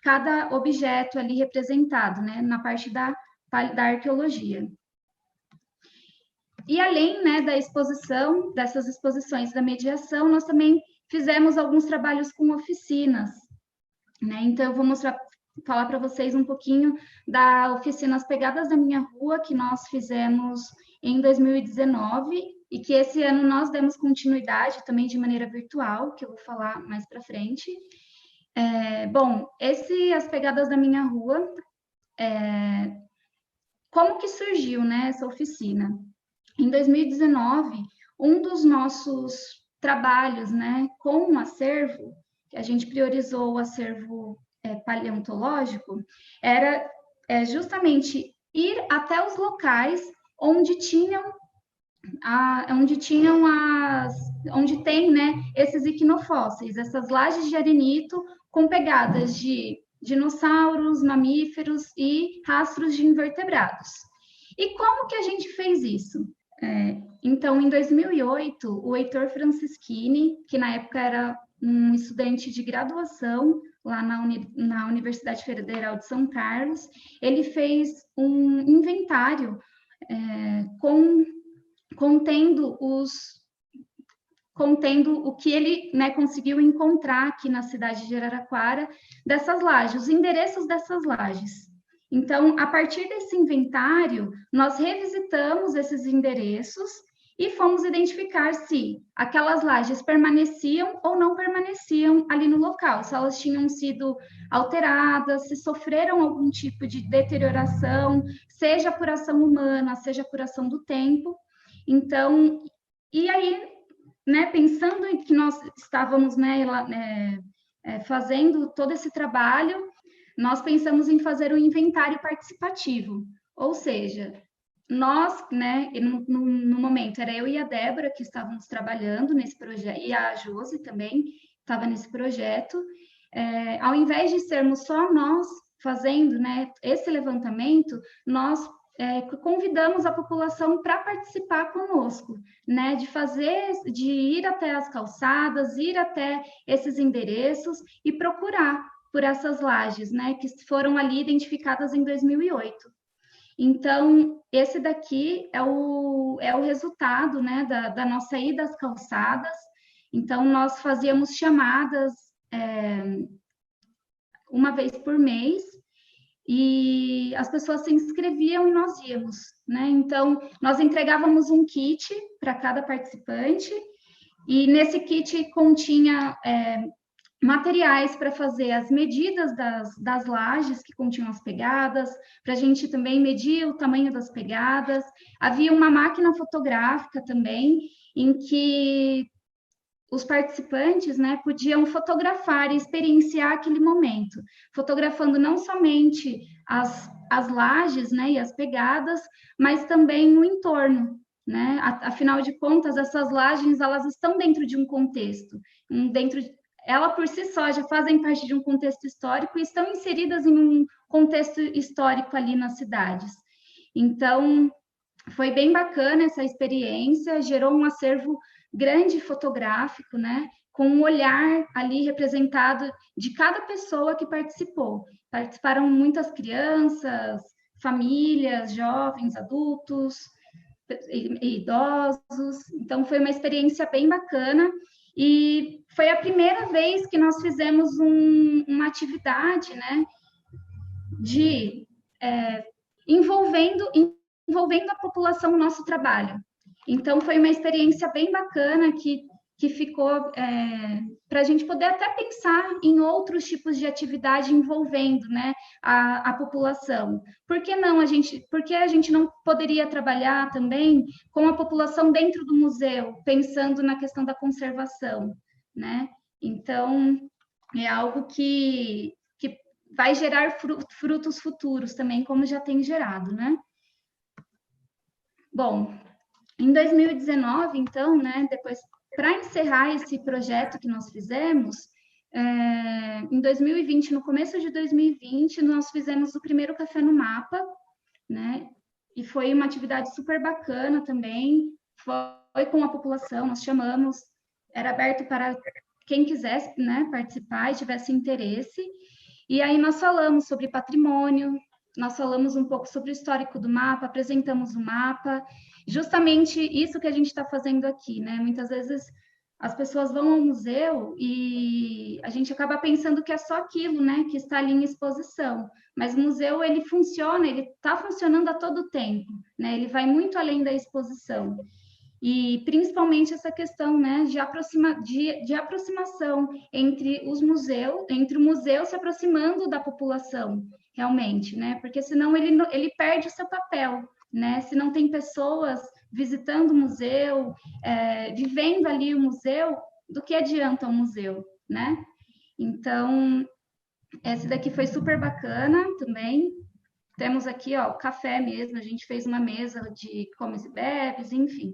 cada objeto ali representado, né, na parte da arqueologia. E além, né, dessas exposições da mediação, nós também fizemos alguns trabalhos com oficinas, né? Então, eu vou falar para vocês um pouquinho da oficina As Pegadas da Minha Rua, que nós fizemos em 2019, e que esse ano nós demos continuidade também de maneira virtual, que eu vou falar mais para frente. Bom, As Pegadas da Minha Rua, como que surgiu, né, essa oficina? em 2019, um dos nossos trabalhos, né, com o acervo, que a gente priorizou o acervo paleontológico, era justamente ir até os locais onde onde tem, né, esses iquinofósseis, essas lajes de arenito com pegadas de dinossauros, mamíferos e rastros de invertebrados. E como que a gente fez isso? Então, em 2008, o Heitor Francischini, que na época era um estudante de graduação lá na Universidade Federal de São Carlos, ele fez um inventário contendo o que ele, né, conseguiu encontrar aqui na cidade de Araraquara dessas lajes, os endereços dessas lajes. Então, a partir desse inventário, nós revisitamos esses endereços e fomos identificar se aquelas lajes permaneciam ou não permaneciam ali no local, se elas tinham sido alteradas, se sofreram algum tipo de deterioração, seja por ação humana, seja por ação do tempo. Então, e aí, né, pensando em que nós estávamos, né, fazendo todo esse trabalho, nós pensamos em fazer um inventário participativo, ou seja, nós, né, no momento, era eu e a Débora que estávamos trabalhando nesse projeto, e a Josi também estava nesse projeto, ao invés de sermos só nós fazendo, né, esse levantamento, nós convidamos a população para participar conosco, né, de ir até as calçadas, ir até esses endereços e procurar por essas lajes, né, que foram ali identificadas em 2008. Então, esse daqui é o resultado, né, da nossa ida às calçadas. Então, nós fazíamos chamadas uma vez por mês, e as pessoas se inscreviam e nós íamos, né? Então, nós entregávamos um kit para cada participante, e nesse kit continha materiais para fazer as medidas das lajes que continham as pegadas, para a gente também medir o tamanho das pegadas. Havia uma máquina fotográfica também, em que os participantes, né, podiam fotografar e experienciar aquele momento, fotografando não somente as lajes, né, e as pegadas, mas também o entorno, né? Afinal de contas, essas lajes, elas estão dentro de um contexto, ela por si só já fazem parte de um contexto histórico e estão inseridas em um contexto histórico ali nas cidades. Então, foi bem bacana essa experiência, gerou um acervo grande fotográfico, né, com um olhar ali representado de cada pessoa que participou. Participaram muitas crianças, famílias, jovens, adultos, idosos. Então, foi uma experiência bem bacana e foi a primeira vez que nós fizemos uma atividade, né, de envolvendo a população no nosso trabalho. Então, foi uma experiência bem bacana que ficou para a gente poder até pensar em outros tipos de atividade envolvendo, né, a população. Por que a gente não poderia trabalhar também com a população dentro do museu, pensando na questão da conservação, né? Então, é algo que vai gerar frutos futuros também, como já tem gerado, né? Bom, em 2019, então, né, depois, para encerrar esse projeto que nós fizemos, em 2020, no começo de 2020, nós fizemos o primeiro Café no Mapa, né, e foi uma atividade super bacana também, foi com a população, nós chamamos, era aberto para quem quisesse, né, participar e tivesse interesse, e aí nós falamos sobre patrimônio, nós falamos um pouco sobre o histórico do mapa, apresentamos o mapa, justamente isso que a gente está fazendo aqui, né? Muitas vezes as pessoas vão ao museu e a gente acaba pensando que é só aquilo, né, que está ali em exposição. Mas o museu, ele está funcionando a todo tempo, né? Ele vai muito além da exposição. E principalmente essa questão, né, de aproximação entre o museu se aproximando da população, realmente, né? Porque senão ele perde o seu papel, né? Se não tem pessoas visitando o museu, vivendo ali o museu, do que adianta o museu, né? Então, esse daqui foi super bacana também. Temos aqui, ó, o café mesmo, a gente fez uma mesa de comes e bebes, enfim.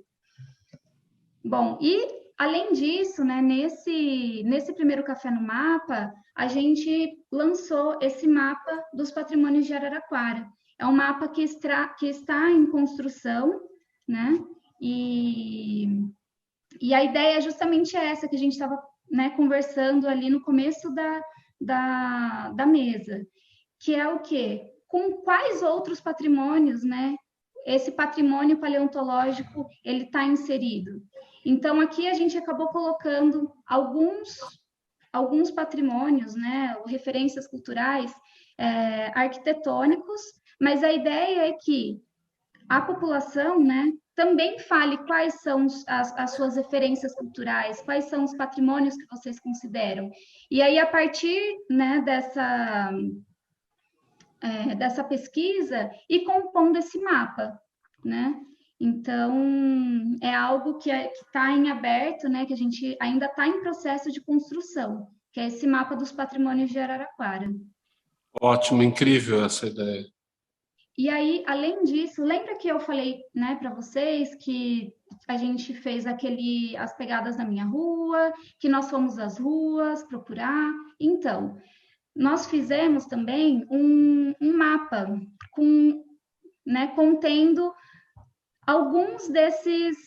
Bom, e além disso, né, nesse primeiro Café no Mapa, a gente lançou esse mapa dos patrimônios de Araraquara. É um mapa que está em construção, né? E a ideia é justamente essa que a gente estava, né, conversando ali no começo da mesa, que é o quê? Com quais outros patrimônios, né, esse patrimônio paleontológico ele está inserido? Então, aqui a gente acabou colocando alguns patrimônios, né, referências culturais, arquitetônicos, mas a ideia é que a população, né, também fale quais são as suas referências culturais, quais são os patrimônios que vocês consideram. E aí, a partir, né, dessa pesquisa, e compondo esse mapa, né? Então, é algo que está em aberto, né, que a gente ainda está em processo de construção, que é esse mapa dos patrimônios de Araraquara. Ótimo, incrível essa ideia. E aí, além disso, lembra que eu falei, né, para vocês que a gente fez as pegadas da minha rua, que nós fomos às ruas procurar? Então, nós fizemos também um mapa contendo alguns desses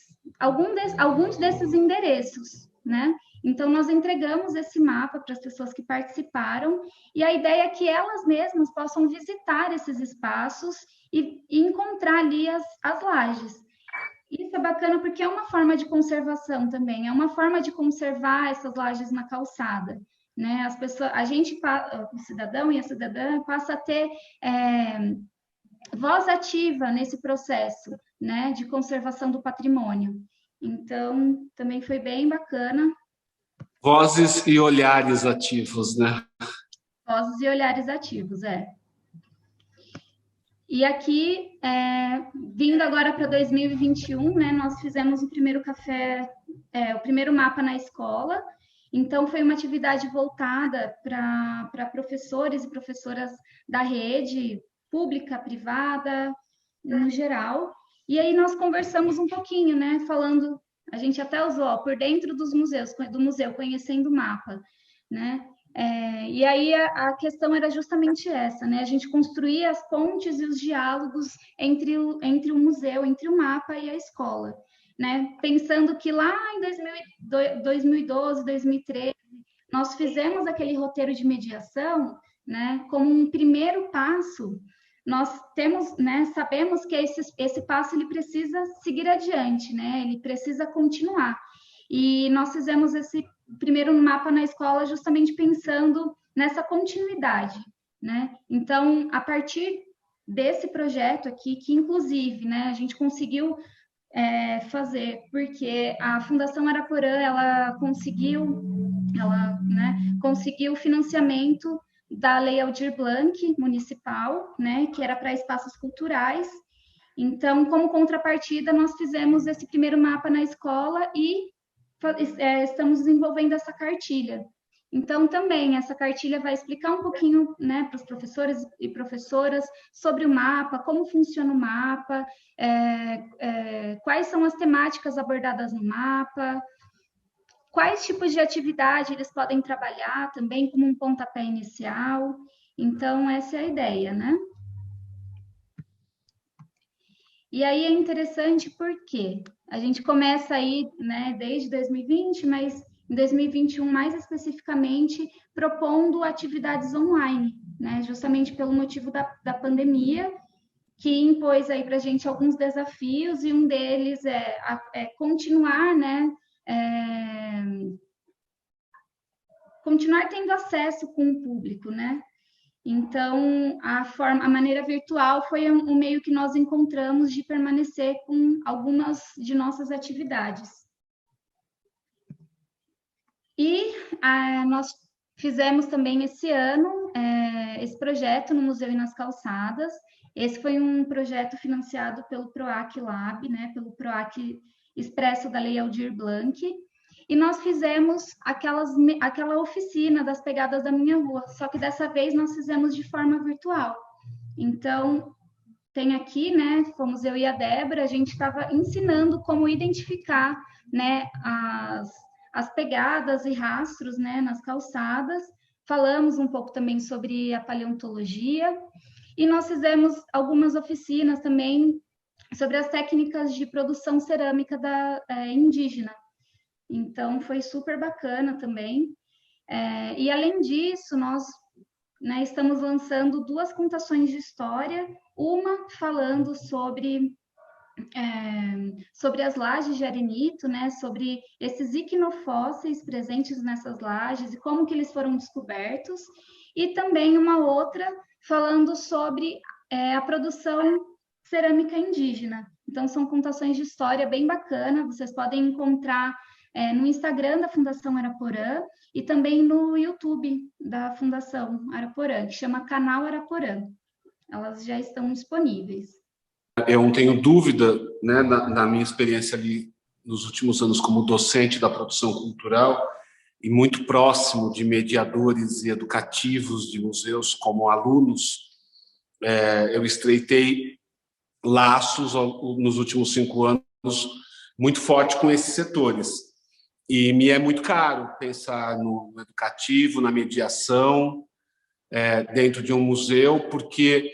endereços, né? Então, nós entregamos esse mapa para as pessoas que participaram, e a ideia é que elas mesmas possam visitar esses espaços e encontrar ali as lajes. Isso é bacana porque é uma forma de conservação também, é uma forma de conservar essas lajes na calçada, né? As pessoas, o cidadão e a cidadã passa a ter voz ativa nesse processo, né, de conservação do patrimônio. Então, também foi bem bacana. Vozes e olhares ativos, né? Vozes e olhares ativos, E aqui, vindo agora para 2021, né, nós fizemos o primeiro o primeiro mapa na escola. Então, foi uma atividade voltada para professores e professoras da rede pública, privada, no geral. E aí nós conversamos um pouquinho, né, falando, a gente até usou, por dentro do museu, conhecendo o mapa, né? E aí a questão era justamente essa, né? A gente construía as pontes e os diálogos entre o museu, entre o mapa e a escola, né? Pensando que lá em 2012, 2013, nós fizemos aquele roteiro de mediação, né? Como um primeiro passo, nós temos, né? Sabemos que esse passo ele precisa seguir adiante, né? Ele precisa continuar. E nós fizemos esse primeiro mapa na escola justamente pensando nessa continuidade, né? Então, a partir desse projeto aqui, que inclusive, né, a gente conseguiu fazer, porque a Fundação Araporã, ela conseguiu financiamento da Lei Aldir Blanc municipal, né, que era para espaços culturais. Então, como contrapartida, nós fizemos esse primeiro mapa na escola e estamos desenvolvendo essa cartilha. Então, também, essa cartilha vai explicar um pouquinho, né, para os professores e professoras sobre o mapa, como funciona o mapa, quais são as temáticas abordadas no mapa, quais tipos de atividade eles podem trabalhar também como um pontapé inicial. Então, essa é a ideia, né? E aí é interessante porque a gente começa aí, né, desde 2020, mas em 2021, mais especificamente, propondo atividades online, né, justamente pelo motivo da pandemia, que impôs aí para a gente alguns desafios, e um deles é continuar, né, continuar tendo acesso com o público, né? Então, a maneira virtual foi um meio que nós encontramos de permanecer com algumas de nossas atividades. E nós fizemos também esse ano esse projeto no Museu e nas Calçadas. Esse foi um projeto financiado pelo PROAC Lab, né, pelo PROAC Expresso da Lei Aldir Blanc, e nós fizemos aquela oficina das pegadas da minha rua, só que dessa vez nós fizemos de forma virtual. Então, tem aqui, né, fomos eu e a Débora, a gente estava ensinando como identificar, né, as pegadas e rastros, né, nas calçadas. Falamos um pouco também sobre a paleontologia, e nós fizemos algumas oficinas também sobre as técnicas de produção cerâmica indígena. Então, foi super bacana também. E, além disso, nós, né, estamos lançando 2 contações de história, uma falando sobre as lajes de arenito, né, sobre esses iquinofósseis presentes nessas lajes e como que eles foram descobertos, e também uma outra falando sobre a produção cerâmica indígena. Então, são contações de história bem bacana, vocês podem encontrar no Instagram da Fundação Araporã e também no YouTube da Fundação Araporã, que chama Canal Araporã. Elas já estão disponíveis. Eu não tenho dúvida, né, na minha experiência ali nos últimos anos como docente da produção cultural e muito próximo de mediadores e educativos de museus como alunos, eu estreitei laços nos últimos 5 anos muito forte com esses setores. E me é muito caro pensar no educativo, na mediação, dentro de um museu, porque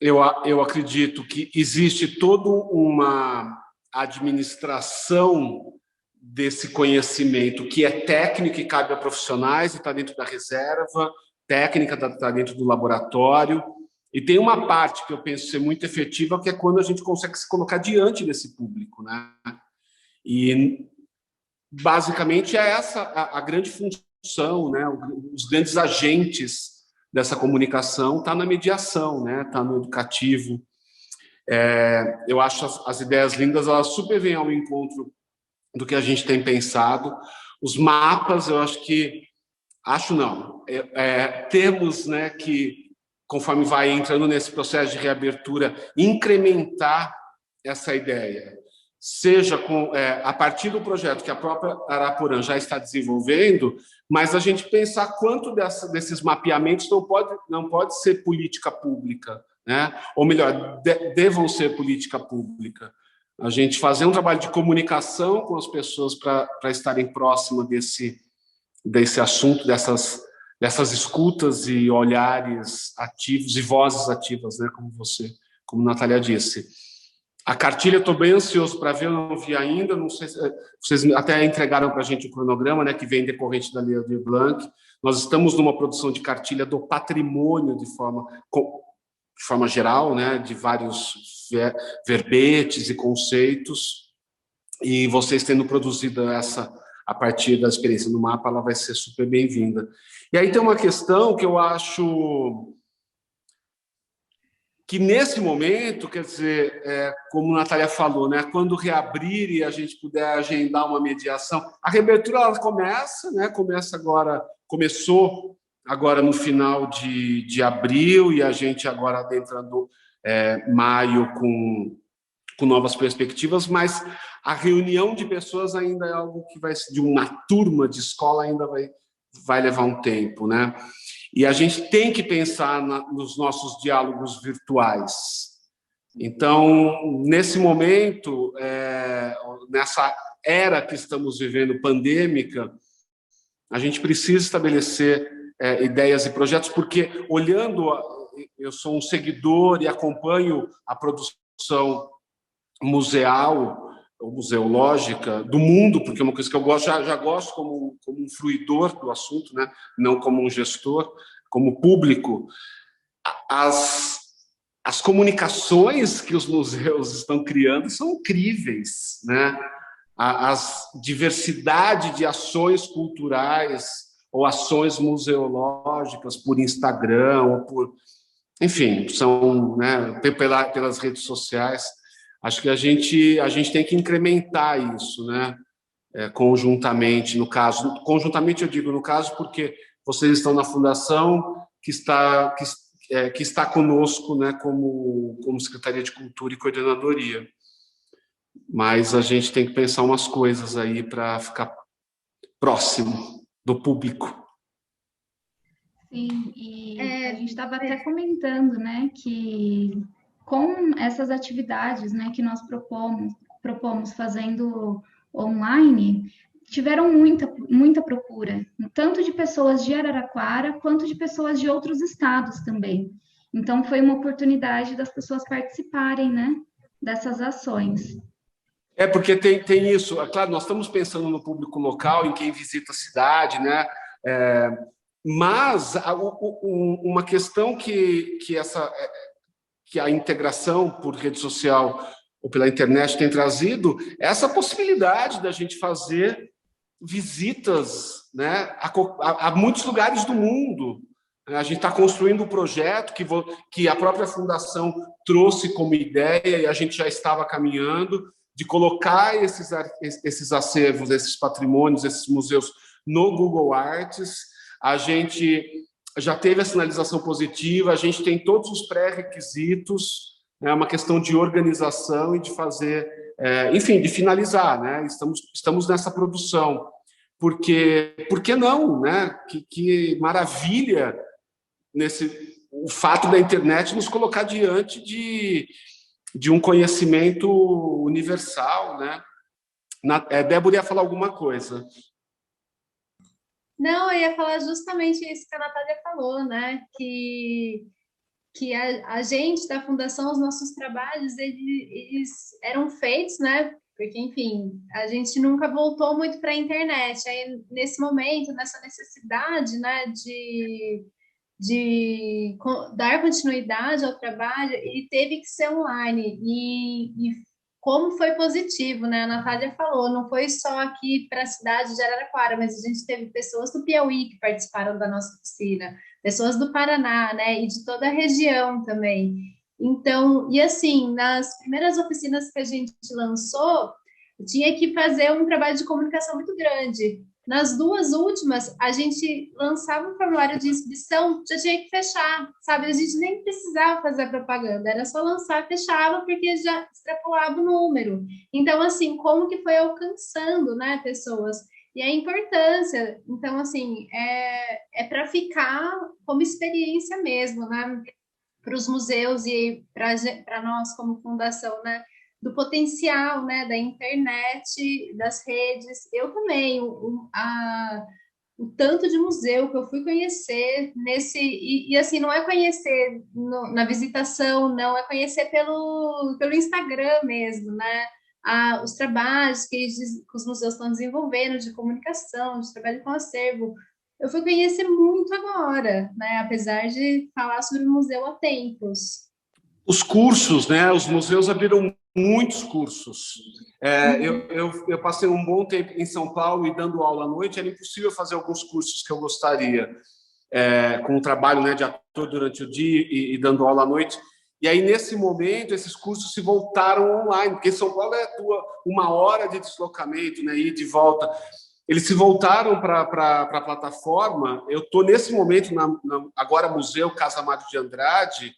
eu acredito que existe toda uma administração desse conhecimento que é técnico e cabe a profissionais e está dentro da reserva, técnica está dentro do laboratório, e tem uma parte que eu penso ser muito efetiva, que é quando a gente consegue se colocar diante desse público, né? E basicamente é essa a grande função, né? Os grandes agentes dessa comunicação está na mediação, né? Está no educativo. Eu acho as ideias lindas, elas super vêm ao encontro do que a gente tem pensado. Os mapas, eu acho que... temos, né, que, conforme vai entrando nesse processo de reabertura, incrementar essa ideia. Seja a partir do projeto que a própria Araporã já está desenvolvendo, mas a gente pensar quanto desses mapeamentos não pode ser política pública, né? Ou melhor, devam ser política pública. A gente fazer um trabalho de comunicação com as pessoas para estarem próximas desse assunto, dessas escutas e olhares ativos e vozes ativas, né? Como a Natália disse. A cartilha, estou bem ansioso para ver, eu não vi ainda, não sei se vocês até entregaram para a gente o cronograma, né, que vem decorrente da Lei Aldir Blanc. Nós estamos numa produção de cartilha do patrimônio de forma geral, né, de vários verbetes e conceitos, e vocês tendo produzido essa a partir da experiência no mapa, ela vai ser super bem-vinda. E aí tem uma questão que eu acho que nesse momento, quer dizer, como a Natália falou, né, quando reabrir e a gente puder agendar uma mediação, a reabertura ela começa, né, começou agora no final de abril e a gente agora adentrando maio com novas perspectivas, mas a reunião de pessoas ainda é algo que de uma turma de escola ainda vai levar um tempo, né? E a gente tem que pensar nos nossos diálogos virtuais. Então, nesse momento, nessa era que estamos vivendo, pandêmica, a gente precisa estabelecer ideias e projetos, porque eu sou um seguidor e acompanho a produção museal ou museológica do mundo, porque é uma coisa que eu gosto, já gosto como um fruidor do assunto, né? Não como um gestor, como público. As comunicações que os museus estão criando são incríveis, né? A diversidade de ações culturais ou ações museológicas por Instagram, ou enfim, são, né, pelas redes sociais. Acho que a gente tem que incrementar isso, né? Conjuntamente, no caso. Conjuntamente, eu digo no caso, porque vocês estão na fundação que está conosco, né, como Secretaria de Cultura e Coordenadoria. Mas a gente tem que pensar umas coisas aí para ficar próximo do público. Sim, e a gente estava até comentando, né, que com essas atividades, né, que nós propomos fazendo online, tiveram muita procura, tanto de pessoas de Araraquara quanto de pessoas de outros estados também. Então, foi uma oportunidade das pessoas participarem, né, dessas ações. Porque tem isso. É claro, nós estamos pensando no público local, em quem visita a cidade, né? Mas uma questão que a integração por rede social ou pela internet tem trazido é essa possibilidade da gente fazer visitas, né, a muitos lugares do mundo. A gente está construindo um projeto que a própria Fundação trouxe como ideia e a gente já estava caminhando, de colocar esses acervos, esses patrimônios, esses museus no Google Arts. A gente já teve a sinalização positiva, a gente tem todos os pré-requisitos, é uma questão de organização e de fazer, enfim, de finalizar, né? Estamos nessa produção, por que não, né? Que maravilha o fato da internet nos colocar diante de um conhecimento universal, né? Débora ia falar alguma coisa. Não, eu ia falar justamente isso que a Natália falou, né? Que a gente da Fundação, os nossos trabalhos, eles eram feitos, né? Porque, enfim, a gente nunca voltou muito para a internet. Aí, nesse momento, nessa necessidade, né, de dar continuidade ao trabalho, ele teve que ser online. E como foi positivo, né? A Natália falou, não foi só aqui para a cidade de Araraquara, mas a gente teve pessoas do Piauí que participaram da nossa oficina, pessoas do Paraná, né? E de toda a região também. Então, e assim, nas primeiras oficinas que a gente lançou, tinha que fazer um trabalho de comunicação muito grande. Nas duas últimas, a gente lançava um formulário de inscrição, já tinha que fechar, sabe? A gente nem precisava fazer propaganda, era só lançar, fechava, porque já extrapolava o número. Então, assim, como que foi alcançando, né, pessoas? E a importância, então, assim, é para ficar como experiência mesmo, né? Para os museus e para nós como fundação, né? Do potencial, né, da internet, das redes. Eu também, o tanto de museu que eu fui conhecer e assim, não é conhecer na visitação, não, é conhecer pelo Instagram mesmo, né? Os trabalhos que os museus estão desenvolvendo de comunicação, de trabalho com acervo. Eu fui conhecer muito agora, né? Apesar de falar sobre o museu há tempos. Os cursos, né? Os museus abriram muitos cursos. Eu passei um bom tempo em São Paulo e dando aula à noite, era impossível fazer alguns cursos que eu gostaria, com o trabalho, né, de ator durante o dia e dando aula à noite. E aí, nesse momento, esses cursos se voltaram online, porque São Paulo é 1 hora de deslocamento, né, ir e de volta. Eles se voltaram para a plataforma. Eu estou, nesse momento, agora Museu Casa Mário de Andrade,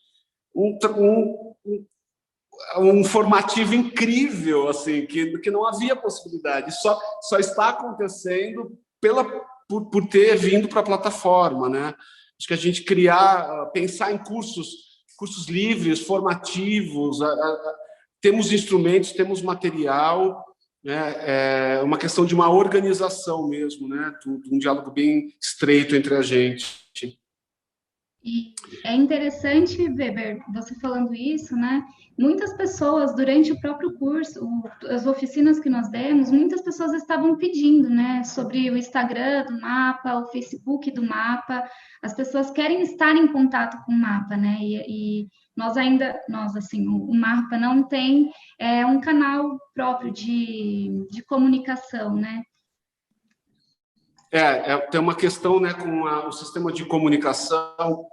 um formativo incrível, assim, que não havia possibilidade. Só está acontecendo por ter vindo para a plataforma, né? Acho que a gente pensar em cursos livres, formativos, temos instrumentos, temos material, né? É uma questão de uma organização mesmo, né? De um diálogo bem estreito entre a gente. E é interessante, Weber, você falando isso, né? Muitas pessoas, durante o próprio curso, as oficinas que nós demos, muitas pessoas estavam pedindo, né? Sobre o Instagram do mapa, o Facebook do mapa. As pessoas querem estar em contato com o mapa, né? E nós, assim, o mapa não tem um canal próprio de comunicação, né? Tem uma questão, né, com o sistema de comunicação,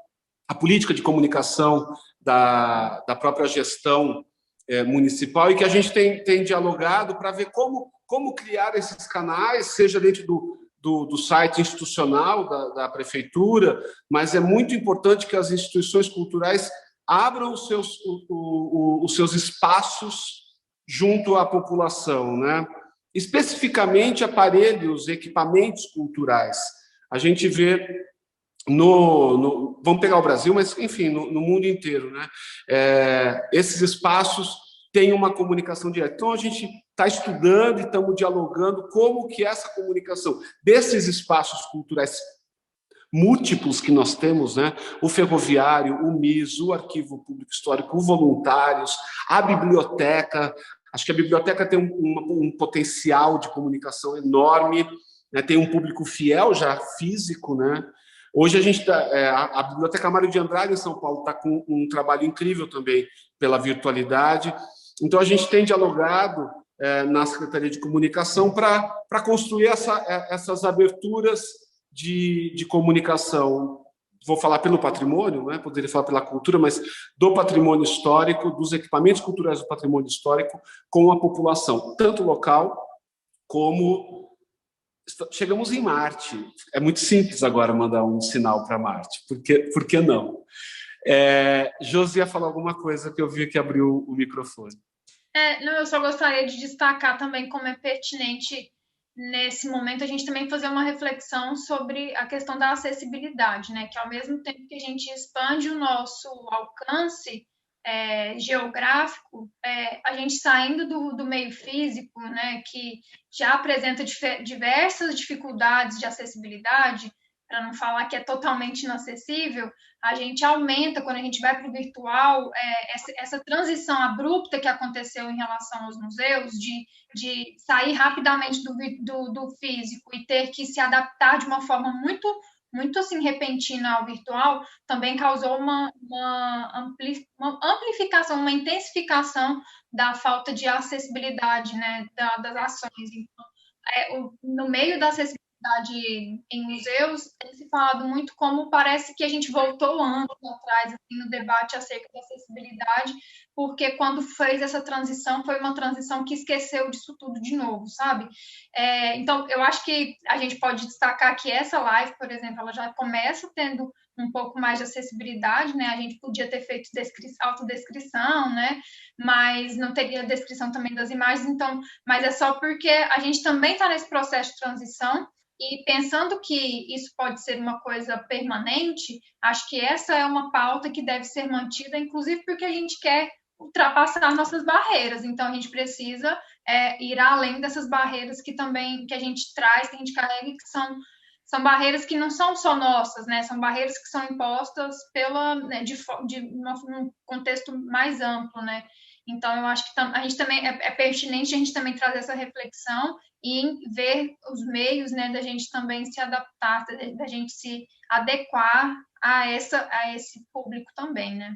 a política de comunicação da própria gestão municipal, e que a gente tem dialogado para ver como criar esses canais, seja dentro do site institucional da prefeitura, mas é muito importante que as instituições culturais abram os seus espaços junto à população, né? Especificamente aparelhos, equipamentos culturais. A gente vê vamos pegar o Brasil, mas enfim, no mundo inteiro, né? Esses espaços têm uma comunicação direta. Então a gente está estudando e estamos dialogando como que essa comunicação desses espaços culturais múltiplos que nós temos, né? O ferroviário, o MIS, o Arquivo Público Histórico, o Voluntários, a biblioteca. Acho que a biblioteca tem um potencial de comunicação enorme, né? Tem um público fiel já físico, né? Hoje a gente a Biblioteca Mário de Andrade em São Paulo está com um trabalho incrível também pela virtualidade. Então a gente tem dialogado na Secretaria de Comunicação para construir essas aberturas de comunicação. Vou falar pelo patrimônio, né? Poderia falar pela cultura, mas do patrimônio histórico, dos equipamentos culturais do patrimônio histórico com a população, tanto local como... Chegamos em Marte. É muito simples agora mandar um sinal para Marte. Por que não? Josi ia falar alguma coisa que eu vi que abriu o microfone. Não, eu só gostaria de destacar também como é pertinente nesse momento a gente também fazer uma reflexão sobre a questão da acessibilidade, né? Que ao mesmo tempo que a gente expande o nosso alcance geográfico, a gente saindo do meio físico, né, que já apresenta diversas dificuldades de acessibilidade, para não falar que é totalmente inacessível, a gente aumenta, quando a gente vai para o virtual, essa transição abrupta que aconteceu em relação aos museus, de sair rapidamente do físico e ter que se adaptar de uma forma muito assim, repentina ao virtual, também causou uma amplificação, uma intensificação da falta de acessibilidade, né, das ações. Então, no meio da acessibilidade em museus, tem se falado muito como parece que a gente voltou anos atrás assim, no debate acerca da acessibilidade, porque quando fez essa transição, foi uma transição que esqueceu disso tudo de novo, sabe? Então, eu acho que a gente pode destacar que essa live, por exemplo, ela já começa tendo um pouco mais de acessibilidade, né? A gente podia ter feito autodescrição, né? Mas não teria descrição também das imagens, então, mas é só porque a gente também está nesse processo de transição e pensando que isso pode ser uma coisa permanente, acho que essa é uma pauta que deve ser mantida, inclusive porque a gente quer ultrapassar nossas barreiras, então a gente precisa ir além dessas barreiras que a gente traz, que a gente carrega, que são barreiras que não são só nossas, né? São barreiras que são impostas num contexto mais amplo, né? Então, eu acho que a gente também é pertinente a gente também trazer essa reflexão e ver os meios, né, da gente também se adaptar, da gente se adequar a esse público também, né?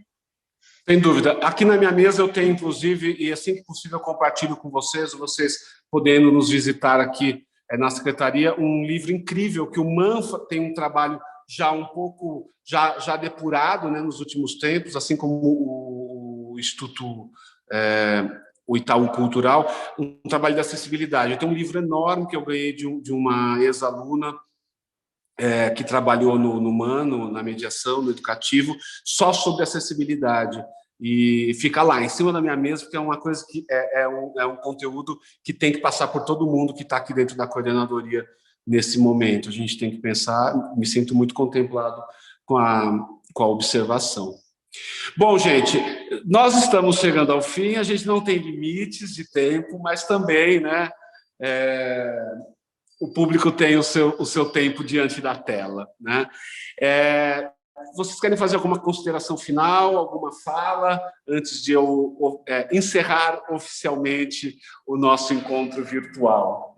Sem dúvida. Aqui na minha mesa eu tenho, inclusive, e assim que possível eu compartilho com vocês podendo nos visitar aqui na Secretaria, um livro incrível que o Manfa tem um trabalho já um pouco já depurado, né, nos últimos tempos, assim como o Instituto o Itaú Cultural, um trabalho de acessibilidade. Eu tenho um livro enorme que eu ganhei de uma ex-aluna que trabalhou no MAN, na mediação, no educativo, só sobre acessibilidade. E fica lá, em cima da minha mesa, porque é uma coisa que é um conteúdo que tem que passar por todo mundo que está aqui dentro da coordenadoria nesse momento. A gente tem que pensar, me sinto muito contemplado com a observação. Bom, gente, nós estamos chegando ao fim, a gente não tem limites de tempo, mas também, né, o público tem o seu tempo diante da tela, né? Vocês querem fazer alguma consideração final, alguma fala, antes de eu encerrar oficialmente o nosso encontro virtual?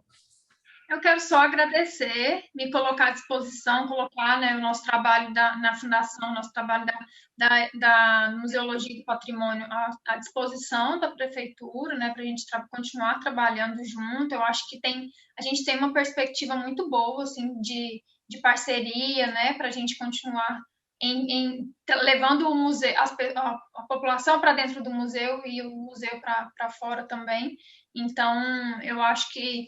Eu quero só agradecer, me colocar à disposição, colocar, né, o nosso trabalho na Fundação, nosso trabalho da Museologia do Patrimônio à disposição da Prefeitura, né, para a gente continuar trabalhando junto. Eu acho que a gente tem uma perspectiva muito boa, assim, de parceria, né, para a gente continuar levando o museu, a população para dentro do museu e o museu para fora também. Então, eu acho que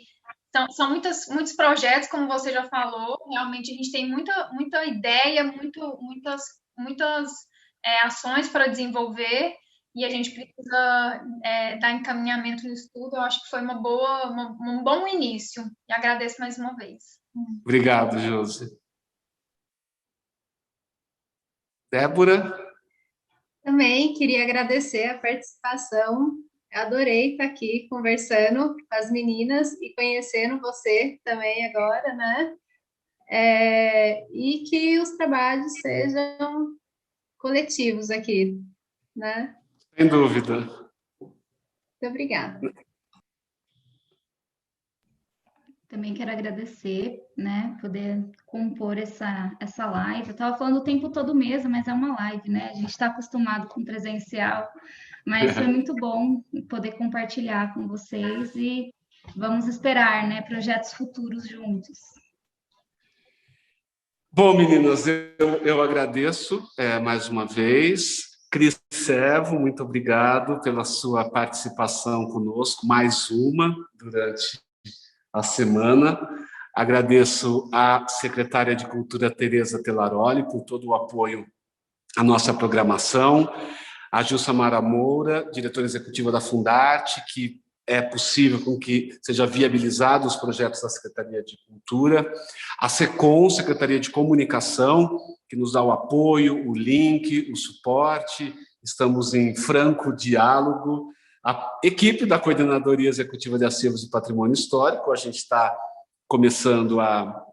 São muitos projetos, como você já falou, realmente a gente tem muita ideia, muitas ações para desenvolver, e a gente precisa dar encaminhamento no estudo. Eu acho que foi um bom início, e agradeço mais uma vez. Obrigado, Josi. Débora? Também queria agradecer a participação. Adorei estar aqui conversando com as meninas e conhecendo você também agora, né? E que os trabalhos sejam coletivos aqui, né? Sem dúvida. Muito obrigada. Também quero agradecer, né, poder compor essa live. Eu estava falando o tempo todo mesmo, mas é uma live, né? A gente está acostumado com presencial, mas foi muito bom poder compartilhar com vocês e vamos esperar, né, projetos futuros juntos. Bom, meninas, eu agradeço mais uma vez. Cris Servo, muito obrigado pela sua participação conosco, mais uma durante a semana. Agradeço à secretária de Cultura, Tereza Telaroli, por todo o apoio à nossa programação, a Gilsamara Moura, diretora executiva da Fundarte, que é possível com que seja viabilizado os projetos da Secretaria de Cultura, a SECOM, Secretaria de Comunicação, que nos dá o apoio, o link, o suporte, estamos em franco diálogo, a equipe da Coordenadoria Executiva de Acervos e Patrimônio Histórico, a gente está começando a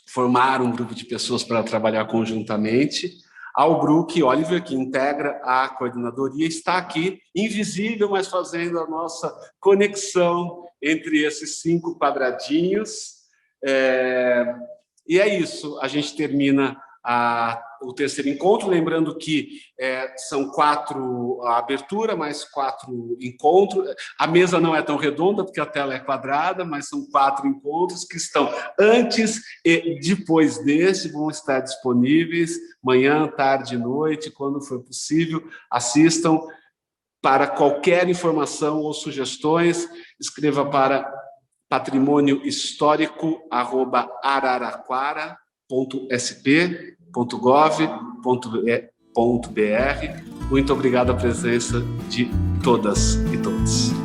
formar um grupo de pessoas para trabalhar conjuntamente. Ao Brook Oliver, que integra a coordenadoria, está aqui, invisível, mas fazendo a nossa conexão entre esses 5 quadradinhos. E é isso, a gente termina o terceiro encontro, lembrando que são 4 a abertura, mais 4 encontros. A mesa não é tão redonda, porque a tela é quadrada, mas são 4 encontros que estão antes e depois desse, vão estar disponíveis manhã, tarde e noite, quando for possível. Assistam. Para qualquer informação ou sugestões, escreva para patrimôniohistórico@araraquara.sp.gov.br. Muito obrigado a presença de todas e todos.